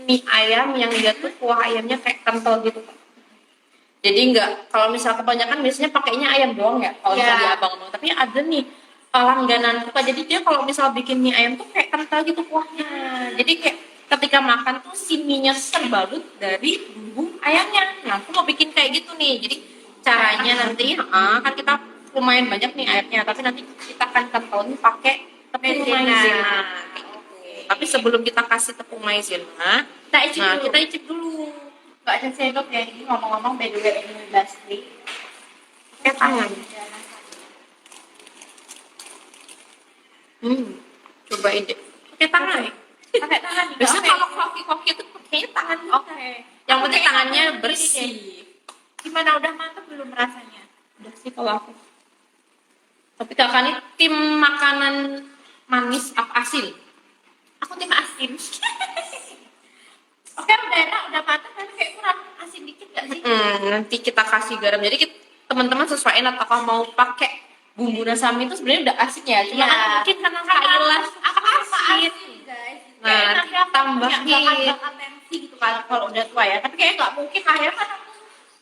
mie ayam yang dia tuh kuah ayamnya kayak kental gitu. Jadi enggak, kalau misal kebanyakan biasanya pakainya ayam doang ya, kalau misalnya di abang-abang. Tapi ada nih langganan kita, jadi dia kalau misal bikin mie ayam tuh kayak kental gitu kuahnya. Jadi kayak ketika makan tuh si mie-nya terbalut dari bumbu ayamnya. Nah, aku mau bikin kayak gitu nih. Jadi caranya nanti kan kita lumayan banyak nih ayamnya, tapi nanti kita akan kentalin pakai tepung maizena. Tapi sebelum kita kasih tepung maizena, kita icip dulu. Gak ada sendok ya, ini ngomong-ngomong by the way ini basri. Pakai tangan. Cobain deh. Pakai tangan. Pakai tangan. Biasanya kalau koki-koki itu pakai tangan. Yang penting tangannya bersih. Gimana, udah mantap belum rasanya? Udah sih kalau aku. Tapi kakak ini tim makanan manis apa asin? Aku tim asin. Oke, udah enak, udah mantap, tapi kayak kurang asin dikit gak sih? Nanti kita kasih garam. Jadi teman-teman sesuaiin apakah mau pakai bumbu nasami itu sebenarnya udah asin ya. Cuma kan mungkin karena Kailah apa asin, guys. Nah, nanti tambahin atensi gitu kan kalau udah tua ya. Tapi kayak nggak mungkin, akhirnya kan aku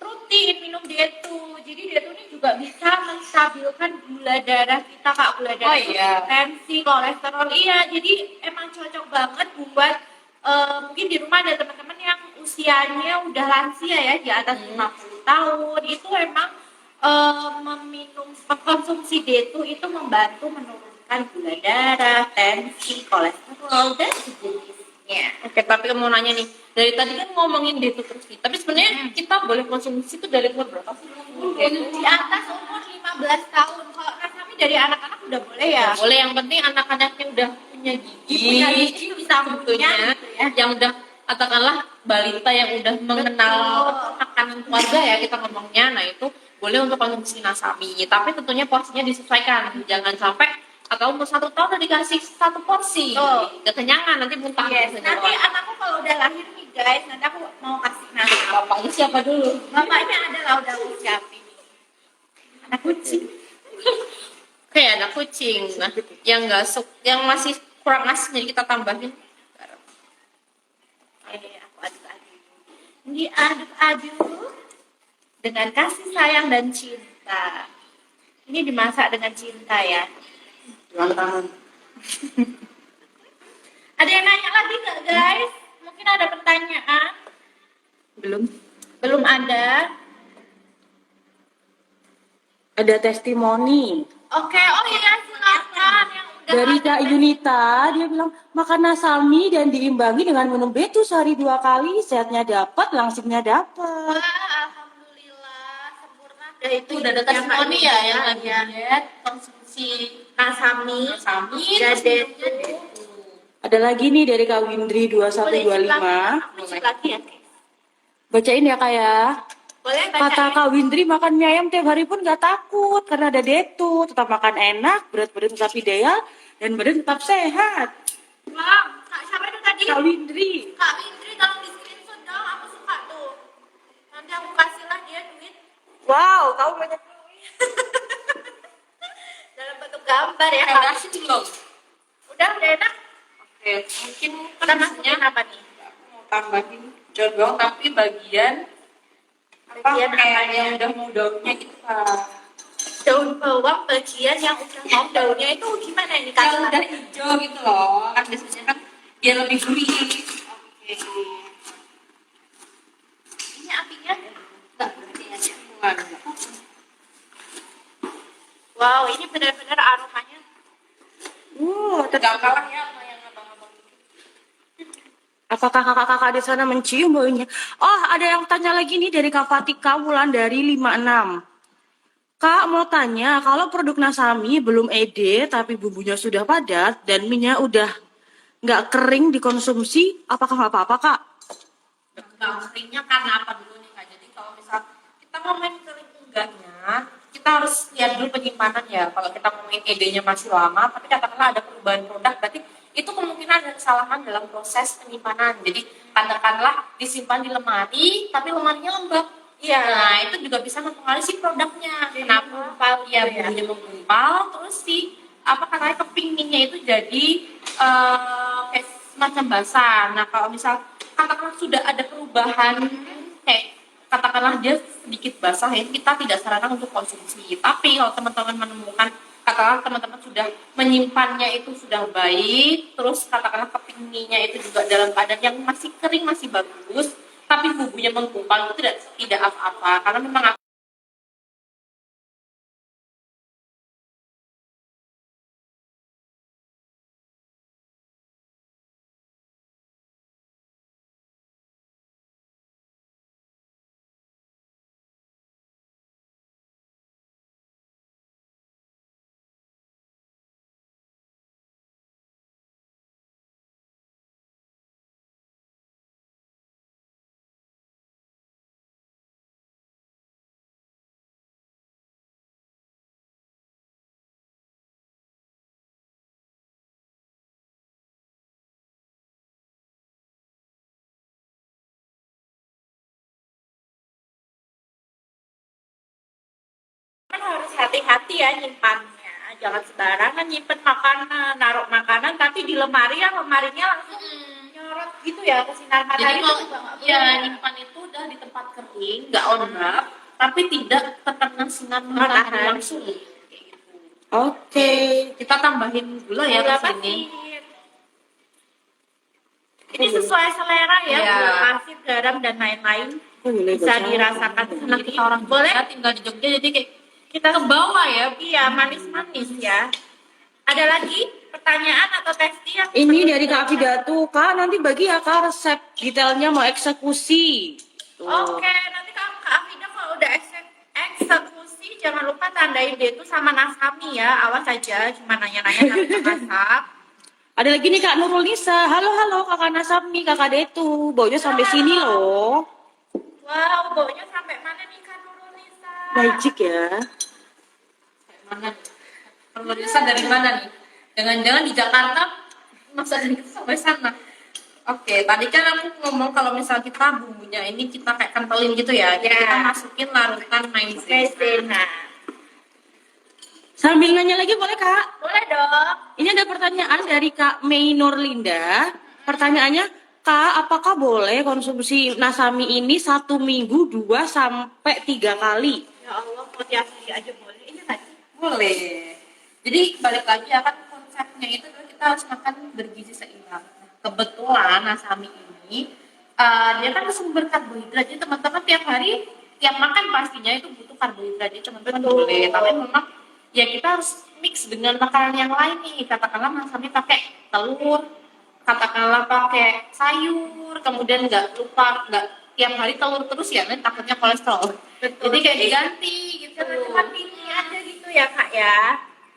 rutin minum detu. Jadi detu ini juga bisa menstabilkan gula darah kita, Kak. Gula darah, tensi, kolesterol. Iya, jadi emang cocok banget buat mungkin di rumah ada teman-teman yang usianya udah lansia ya, di atas 50 tahun, itu emang mengkonsumsi D2 itu membantu menurunkan gula darah, tensi, kolesterol, dan sejenisnya. Oke, tapi mau nanya nih, dari tadi kan ngomongin D2 terus nih, tapi sebenarnya kita boleh konsumsi itu dari umur berapa sih? Di atas umur 15 tahun. Kalau kami dari anak-anak udah boleh ya. Boleh, yang penting anak-anaknya udah punya gigi, Punya gigi bisa tentunya, gitu ya. yang udah katakanlah balita yang udah mengenal Betul. makanan keluarga ya kita ngomongnya, nah itu boleh untuk konsumsi nasami, tapi tentunya porsinya disesuaikan, jangan sampai atau umur 1 tahun udah dikasih 1 porsi, Betul. kekenyangan nanti muntah. Yes, biasanya nanti orang. anakku kalau udah lahir nih guys, nanti aku mau kasih nasi. Bapaknya siapa dulu? Bapaknya adalah udah aku siapin. Anak kucing. Kayak anak kucing, nah yang nggak yang masih kurang asin jadi kita tambahin garam. Aku aduk-aduk. Diaduk-aduk dengan kasih sayang dan cinta. Ini dimasak dengan cinta ya. Jangan tangan. Ada yang nanya lagi nggak guys? Mungkin ada pertanyaan? Belum. Belum ada. Ada testimoni Oke, oh iya silakan yang udah dari ada. Kak Yunita. Dia bilang makan nasami dan diimbangi dengan minum B2 sehari 2 kali, sehatnya dapat, langsingnya dapat. Wah, alhamdulillah sempurna. Itu udah ada testimoni ya yang lagi diet konsumsi Nasami, nasami dan terus D2. minumnya Ada lagi nih dari Kak Windri Boleh ikut 2125. lagi ya, guys. Bacain ya Kak ya. Boleh Kata bacain. Kak Windri makan mie ayam tiap hari pun gak takut karena ada detu, tetap makan enak, berat badan tetap ideal, dan badan tetap sehat. Wow, Kak, siapa itu tadi? Kak Windri. Kak Windri, tolong di screenshot dong, aku suka tuh. Nanti aku kasihlah dia duit Wow, kamu banyak dalam bentuk gambar ya. udah asin belum? Udah enak. Oke, mungkin Kita masukin apa nih? mau tambahin daun tapi bagian Bagian kayak apanya? yang udah mau daunnya itu Kak. Daun bawang bagian yang udah mau daunnya itu gimana ini Kak? Yang udah hijau gitu loh, kan biasanya kan dia lebih gurih. Oke. Ini apinya. Enggak, berarti ya semua. Wow, ini benar-benar aromanya. Enggak kalah ya sama yang abang-abang. Apakah kakak-kakak di sana mencium baunya? Oh, ada yang tanya lagi nih dari Kak Fatika Wulan dari 56. Kak mau tanya, kalau produk Nasami belum ede tapi bumbunya sudah padat dan minyak udah nggak kering dikonsumsi, apakah nggak apa-apa Kak? Enggak keringnya karena apa dulu nih Kak? Jadi kalau misal kita ngomongin kering enggaknya, kita harus lihat dulu penyimpanan ya. Kalau kita ngomongin edenya masih lama, tapi katakanlah ada perubahan produk, berarti itu kemungkinan ada kesalahan dalam proses penyimpanan. Jadi katakanlah disimpan di lemari, tapi lemarinya lembab. Iya. Nah itu juga bisa mempengaruhi si produknya. Kenapa? Ya bumbunya menggumpal, terus si apa katanya kepinginnya itu jadi kayak semacam basah. Nah kalau misal katakanlah sudah ada perubahan kayak katakanlah dia sedikit basah ya kita tidak sarankan untuk konsumsi. Tapi kalau teman-teman menemukan katakanlah teman-teman sudah menyimpannya itu sudah baik, terus katakanlah kepinginnya itu juga dalam keadaan yang masih kering masih bagus, tapi bumbunya menggumpal itu tidak apa-apa karena memang Kan harus hati-hati ya nyimpannya. Jangan sembarangan nyimpen makanan, naruh makanan tapi di lemari yang lemarinya langsung nyorot gitu ya ke sinar jadi matahari. kalau itu juga nggak ya boleh. nyimpan itu udah di tempat kering, nggak on wrap, tapi tidak terkena sinar matahari Matahari. langsung. Kayak gitu. Oke. Kita tambahin gula ya Gula ke sini. pasir. Ini sesuai selera ya, Iya. gula pasir, garam dan lain-lain. Oh, boleh Bisa baca. dirasakan Karena sendiri. kita orang Boleh? Jogja tinggal di Jogja jadi kayak kita ke bawah ya. Iya, manis-manis ya. Ada lagi pertanyaan atau testing yang Ini dari Kak Fidatu, Kak nanti bagi ya Kak resep detailnya mau eksekusi. Tuh. Oke, nanti kalau Kak Afida kalau udah eksekusi jangan lupa tandain dia itu sama nasami ya. Awas aja cuma nanya-nanya tapi nggak masak. Ada lagi nih Kak Nurul Nisa. Halo Kakak Nasami, Kakak Detu. Baunya sampai sini loh. Wow, baunya sampai mana nih Kak Nurul Nisa? Magic ya. Kayak mana? Penulisan dari mana nih? Jangan-jangan di Jakarta masa dari sampai sana. Oke, tadi kan aku ngomong kalau misal kita bumbunya ini kita kayak kentalin gitu ya. Jadi Ya. kita masukin larutan maizena. Maizena. Sambil nanya lagi boleh Kak? Boleh dong. Ini ada pertanyaan dari Kak Mei Nurlinda. Pertanyaannya, Kak, apakah boleh konsumsi nasami ini 1 minggu 2 sampai 3 kali? Ya Allah, mau tiap hari aja boleh. Ini tadi. Boleh. Jadi balik lagi ya kan konsepnya itu adalah kita harus makan bergizi seimbang. Kebetulan nasami ini dia kan sumber karbohidrat. Jadi teman-teman tiap hari tiap makan pastinya itu butuh karbohidrat. Jadi teman-teman Betul. boleh. Tapi memang ya kita harus mix dengan makanan yang lain nih. Katakanlah nasami pakai telur, katakanlah pakai sayur, kemudian nggak lupa nggak tiap hari telur terus ya, nanti takutnya kolesterol. Betul. Jadi kayak diganti gitu. Teman-teman pilih aja gitu ya Kak ya.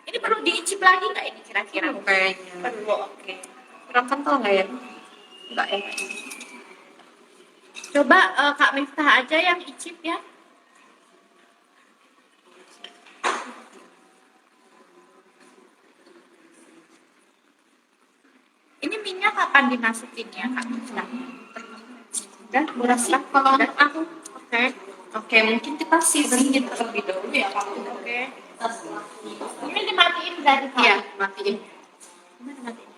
Ini perlu diicip lagi nggak ini kira-kira? Kayaknya. Perlu, oke. Kurang kental nggak ya? Enggak ya. Coba Kak Miftah aja yang icip ya. Ini minyak kapan dimasukin ya Kak Miftah? Udah, berasa kalau untuk aku. Oke. Oke, mungkin kita seasoning terlebih dahulu ya kalau udah. Oke. Ini dimatiin dari Kak? Iya, matiin. Gimana matiin?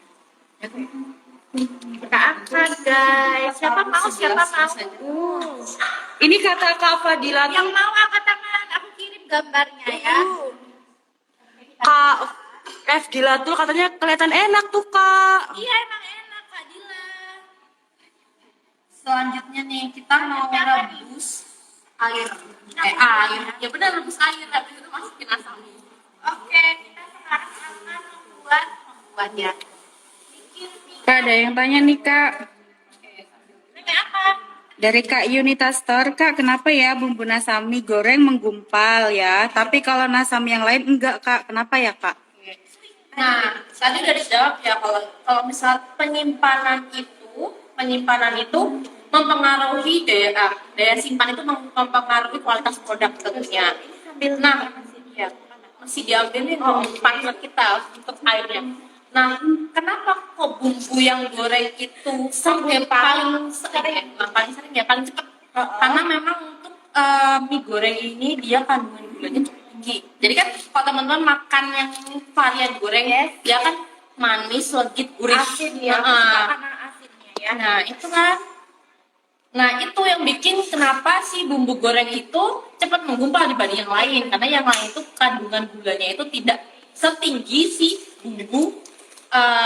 Kita akan guys. Siapa mau? Siapa mau? Ini kata Kak Fadila Yang tuh, mau angkat tangan, aku kirim gambarnya ya. Kak F Dilatul katanya kelihatan enak tuh Kak. Iya emang enak Kak Dila. Selanjutnya nih kita mau rebus air. Air. Ya benar rebus air habis itu masukin asam. Oke, kita sekarang akan membuat ya. Kak, ada yang tanya nih Kak, Ini apa? dari Kak Yunita Store, Kak, kenapa ya bumbu nasami goreng menggumpal ya, tapi kalau nasami yang lain enggak Kak, kenapa ya Kak? Nah, tadi udah dijawab ya kalau misal penyimpanan itu mempengaruhi daya simpan itu mempengaruhi kualitas produk tentunya. Nah, ya, masih diambil nih partner kita untuk airnya. Nah, kenapa kok bumbu yang goreng itu sampai paling sering ya paling cepat? Karena memang untuk mie goreng ini dia kandungan gulanya cukup tinggi. Jadi kan kalau teman-teman makan yang varian goreng, dia kan manis, legit, gurih. Asin ya, Nah, karena asinnya ya. nah, itu kan. Nah, itu yang bikin kenapa si bumbu goreng itu cepat menggumpal dibanding yang lain. Karena yang lain itu kandungan gulanya itu tidak setinggi si bumbu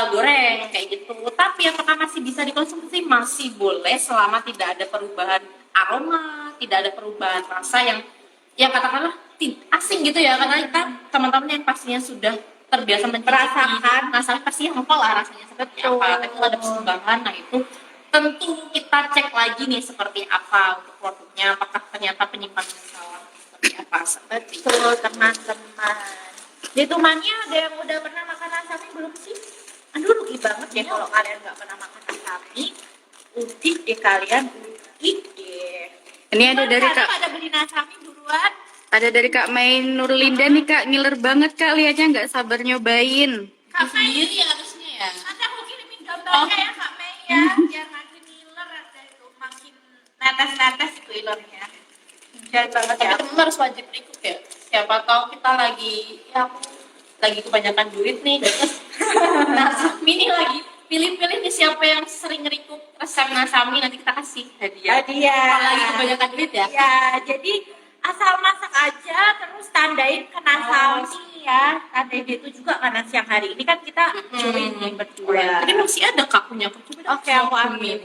goreng kayak gitu. Tapi apakah masih bisa dikonsumsi? Masih boleh selama tidak ada perubahan aroma, tidak ada perubahan rasa yang ya katakanlah asing gitu ya. Karena kita teman-teman yang pastinya sudah terbiasa merasakan rasanya pasti hafal lah rasanya seperti apa. Tapi kalau ada perubahan, nah itu tentu kita cek lagi nih seperti apa untuk produknya, apakah ternyata penyimpanannya salah seperti apa. Betul teman-teman. Di Tumania ada yang udah pernah makan nasami belum sih? Aduh rugi banget ya kalau kalian nggak pernah makan nasami. Rugi deh kalian, rugi deh. Ini ada dari Gimana Kak, pada beli nasami duluan? ada dari Kak Mai Nurlinda nih Kak, ngiler banget Kak, lihatnya nggak sabar nyobain. Kak Mei, Sendiri harusnya ya. nanti aku kirimin gambarnya ya Kak Mei ya, biar makin ngiler ada itu, makin netes-netes itu ilernya. Jangan banget Tapi ya. teman harus wajib ikut ya. Siapa tahu kita lagi ya aku lagi kebanyakan duit nih. Nasami nih lagi pilih-pilih nih siapa yang sering ngerikut resep nasami nanti kita kasih hadiah. Kalau lagi kebanyakan duit ya. Ya, jadi asal masak aja terus tandain ke nasami ya, tante itu juga karena siang hari ini kan kita join nih berdua. Tadi masih ada Kak punya aku. Coba Oke, aku ambil.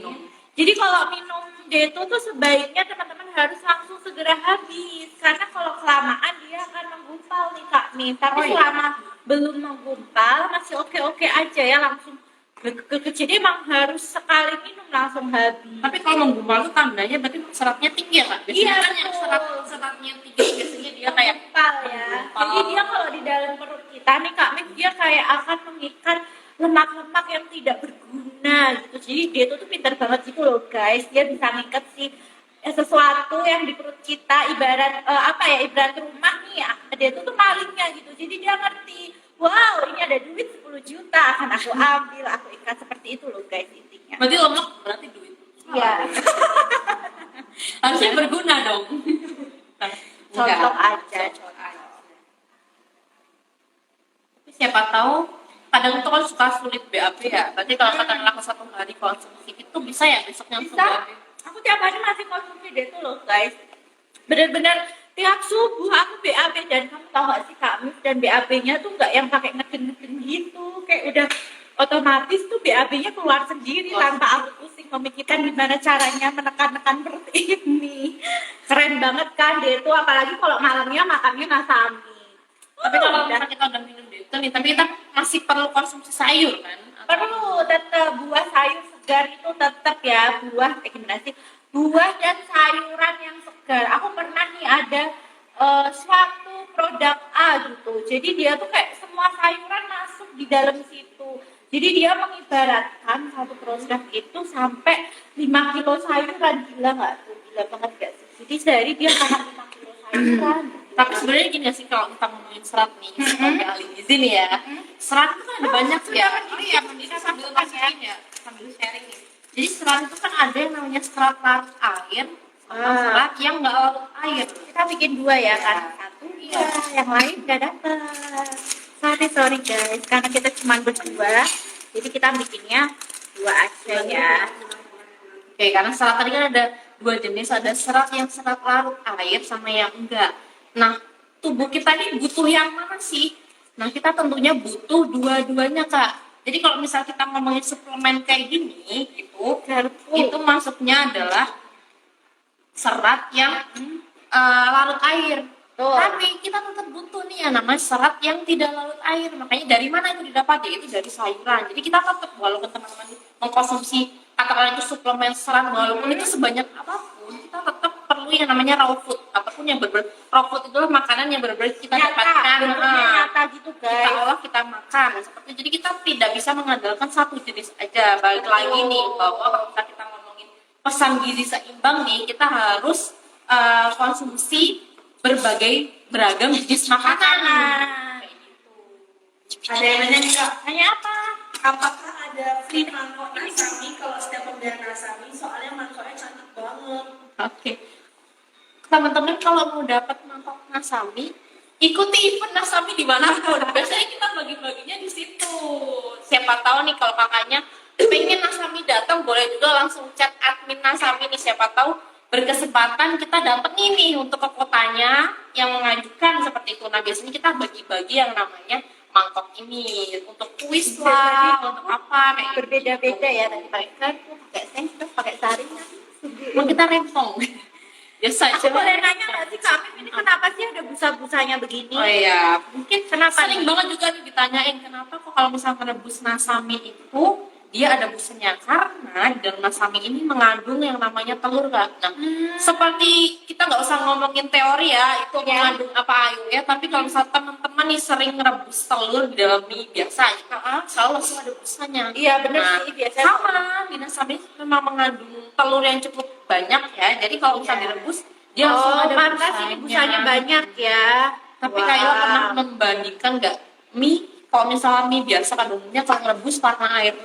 Jadi kalau minum Deto tuh sebaiknya teman-teman harus langsung segera habis karena kalau kelamaan dia akan menggumpal nih Kak nih. Tapi selama belum menggumpal masih oke-oke aja ya langsung. Jadi emang harus sekali minum langsung habis. Tapi kalau menggumpal itu tandanya berarti seratnya tinggi ya Kak? Biasanya Iya, kan yang seratnya tinggi biasanya dia kayak gumpal ya. Jadi dia kalau di dalam perut kita nih Kak Mif dia kayak akan mengikat lemak-lemak yang tidak berguna gitu. Jadi dia tuh pintar banget gitu loh guys. Dia bisa ngikat si sesuatu yang di perut kita ibarat ibarat rumah nih ya. Dia tuh malingnya gitu. Jadi dia ngerti, wow ini ada duit 10 juta akan aku ambil, aku ikat seperti itu loh guys intinya. berarti lemak berarti duit. Iya. Harusnya berguna dong. Contoh aja. Tapi siapa tahu kadang itu kan suka sulit BAB ya. Berarti kalau katakanlah satu hari konsumsi itu bisa ya besoknya langsung Bisa. BAB. Aku tiap hari masih konsumsi Deto loh guys. Bener-bener tiap subuh aku BAB dan kamu tahu gak sih Kak Mif dan BAB-nya tuh nggak yang pakai ngeden-ngeden gitu. Kayak udah otomatis tuh BAB-nya keluar sendiri tanpa aku pusing memikirkan gimana caranya menekan-nekan perut ini. Keren banget kan Deto, apalagi kalau malamnya makannya nasami. Tapi kalau misalnya kita udah minum itu nih, tapi kita masih perlu konsumsi sayur kan? Perlu tetap buah sayur segar itu tetap ya gimana sih buah dan sayuran yang segar. Aku pernah nih ada suatu produk A gitu. Jadi dia tuh kayak semua sayuran masuk di dalam situ. Jadi dia mengibaratkan satu produk itu sampai 5 kilo sayuran. Gila nggak tuh? Gila banget gak sih? Jadi sehari dia makan 5 kilo sayuran. Tapi sebenarnya gini sih kalau kita ngomongin serat nih, sebagai ahli gizi nih ya, serat itu kan ada banyak ya. Oh iya, bisa sambil sharing ya, sambil sharing nih. Jadi serat itu kan ada yang namanya serat larut air, sama serat yang nggak larut air. Kita bikin dua ya kan? Satu iya, yang lain nggak dapat. Sorry guys, karena kita cuma berdua, jadi kita bikinnya dua aja ya. Oke, karena serat tadi kan ada dua jenis, ada serat yang serat larut air sama yang enggak. Nah, tubuh kita ini butuh yang mana sih? Nah, kita tentunya butuh dua-duanya, Kak. Jadi kalau misalnya kita ngomongin suplemen kayak gini, itu maksudnya adalah serat yang larut air. Tapi kita tetap butuh nih yang namanya serat yang tidak larut air. Makanya dari mana itu didapat? Yaitu dari sayuran. Jadi kita tetap walaupun teman-teman mengkonsumsi katakanlah itu suplemen serat walaupun itu sebanyak apapun, kita tetap perlu yang namanya raw food ataupun yang raw food itulah makanan yang benar-benar kita dapatkan nyata gitu guys. kita olah kita makan seperti jadi kita tidak bisa mengandalkan satu jenis aja. Balik lagi nih bahwa kalau kita ngomongin pesan gizi seimbang nih kita harus konsumsi berbagai beragam jenis makanan. Kayak gitu. Ada yang nanya nih Kak, nanya apa? Apakah ada free mangkok nasami kalau setiap pembelian nasami? Soalnya mangkoknya cantik banget. Oke. Teman-teman kalau mau dapat mangkok nasami, ikuti event nasami dimanapun. Biasanya kita bagi-baginya di situ. Siapa tahu nih kalau kakaknya pengen nasami datang, boleh juga langsung chat admin nasami nih. Siapa tahu berkesempatan kita dapat nih untuk ke kotanya yang mengajukan seperti itu. Nah biasanya kita bagi-bagi yang namanya mangkok ini untuk kuis lah, untuk apa kayak Berbeda-beda ya tadi pakai sendok, pakai saring. Mau kita rempong. Biasa Aku boleh nanya nggak sih Kak Mif, ini kenapa sih ada busa-busanya begini? Oh iya, mungkin Kenapa sering nih? banget juga nih ditanyain kenapa kok kalau misalkan rebus nasami itu dia ada busanya karena di dalam nasami ini mengandung yang namanya telur Kak. Nah, seperti kita nggak usah ngomongin teori ya itu mengandung apa ayu ya, tapi kalau misalnya teman-teman nih sering rebus telur di dalam mie biasa, selalu langsung ada busanya. Iya benar Nah, sih biasanya. sama di nasami memang mengandung telur yang cukup banyak ya, jadi kalau misalnya direbus dia langsung ada pantas ini busanya banyak ya. Tapi Wah. kayak lo pernah membandingkan nggak mie, kalau misalnya mie biasa kan umumnya kalau ngerebus warna air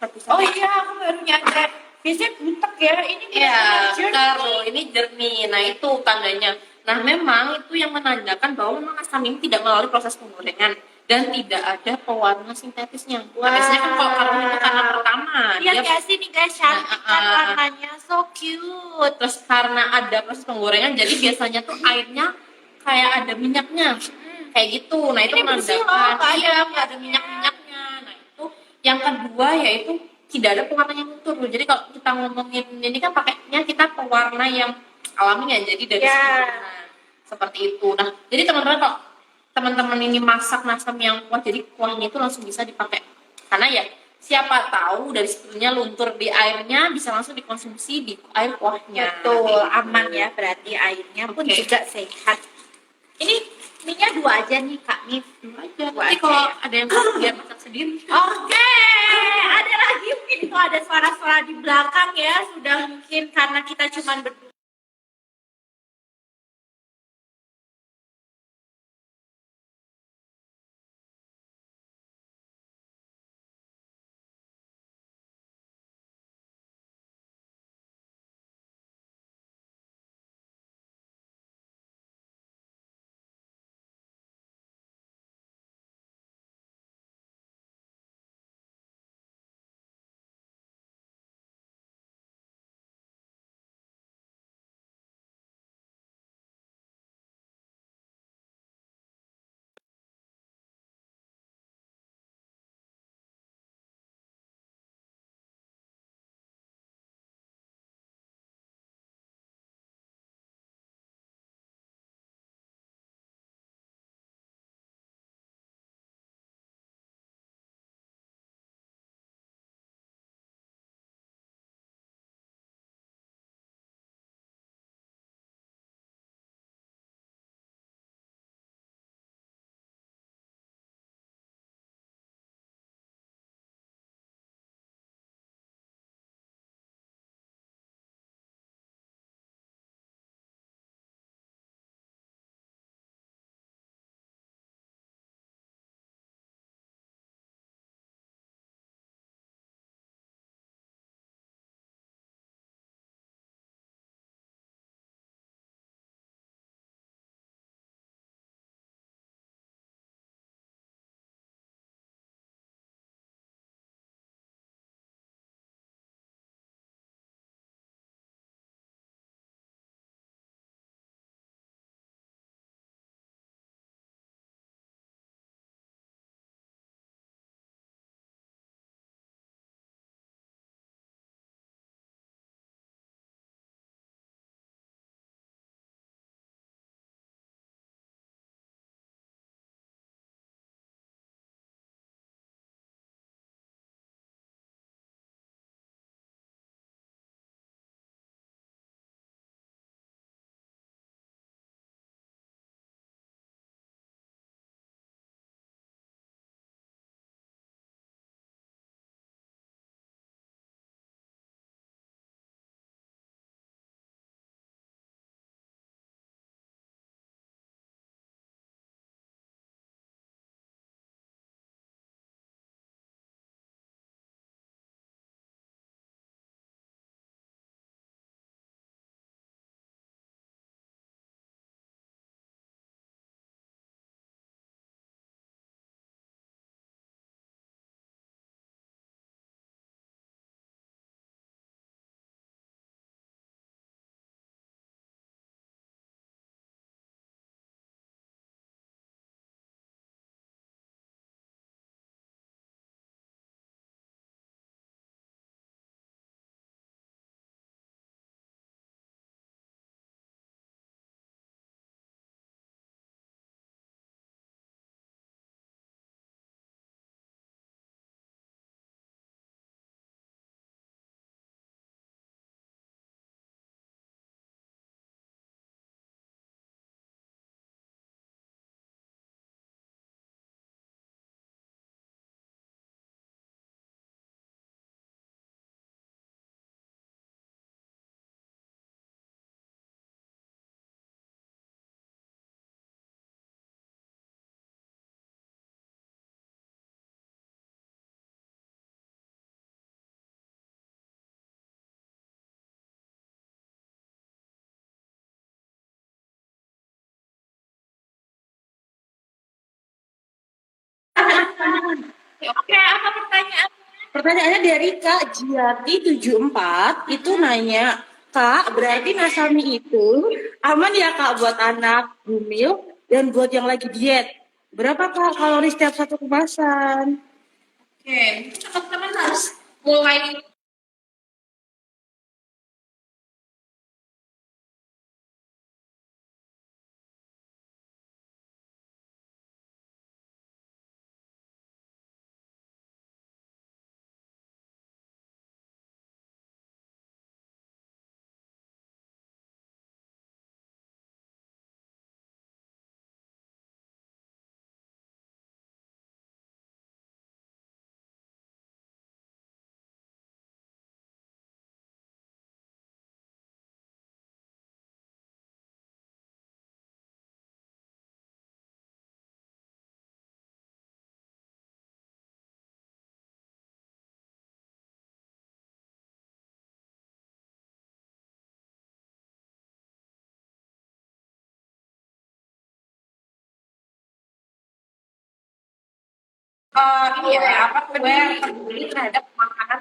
rebusan. Oh iya, aku baru nyadar. Biasanya butek ya, ini Iya, benar-benar jernih. kalau ini jernih. Nah itu tandanya. Nah memang itu yang menandakan bahwa memang asam ini tidak melalui proses penggorengan dan tidak ada pewarna sintetisnya. Nah, biasanya kan kalau karbon itu karena pertama Iya dia guys, ini guys cantik kan Nah, warnanya so cute. terus karena ada proses penggorengan jadi biasanya tuh airnya kayak ada minyaknya. kayak gitu. Nah itu Ini bersih loh, menandakan nggak ada nggak ada minyak-minyaknya. Nah itu yang kedua yaitu tidak ada pewarna yang luntur. Jadi kalau kita ngomongin ini kan pakainya kita pewarna yang alami ya, jadi dari Ya. sempurna seperti itu. Nah jadi teman-teman kalau teman-teman ini masak nasam yang kuah, jadi kuahnya itu langsung bisa dipakai karena ya siapa tahu dari sebelumnya luntur di airnya bisa langsung dikonsumsi di air kuahnya. Betul, aman ya berarti airnya pun Oke. juga sehat. Ini minyak 2 aja nih Kak Nif. Aja. Dua Nanti aja kalau ya. ada yang biar masak sendiri. Oke, ada lagi mungkin itu ada suara-suara di belakang ya, sudah mungkin karena kita cuma berdua. Oke, apa pertanyaan? Pertanyaannya dari Kak Jiati 74 itu nanya, Kak, berarti Nasami itu aman ya Kak buat anak bumil dan buat yang lagi diet? Berapa Kak kalori setiap satu kemasan? Oke, mungkin teman-teman harus mulai ini ya, apa peduli terhadap makanan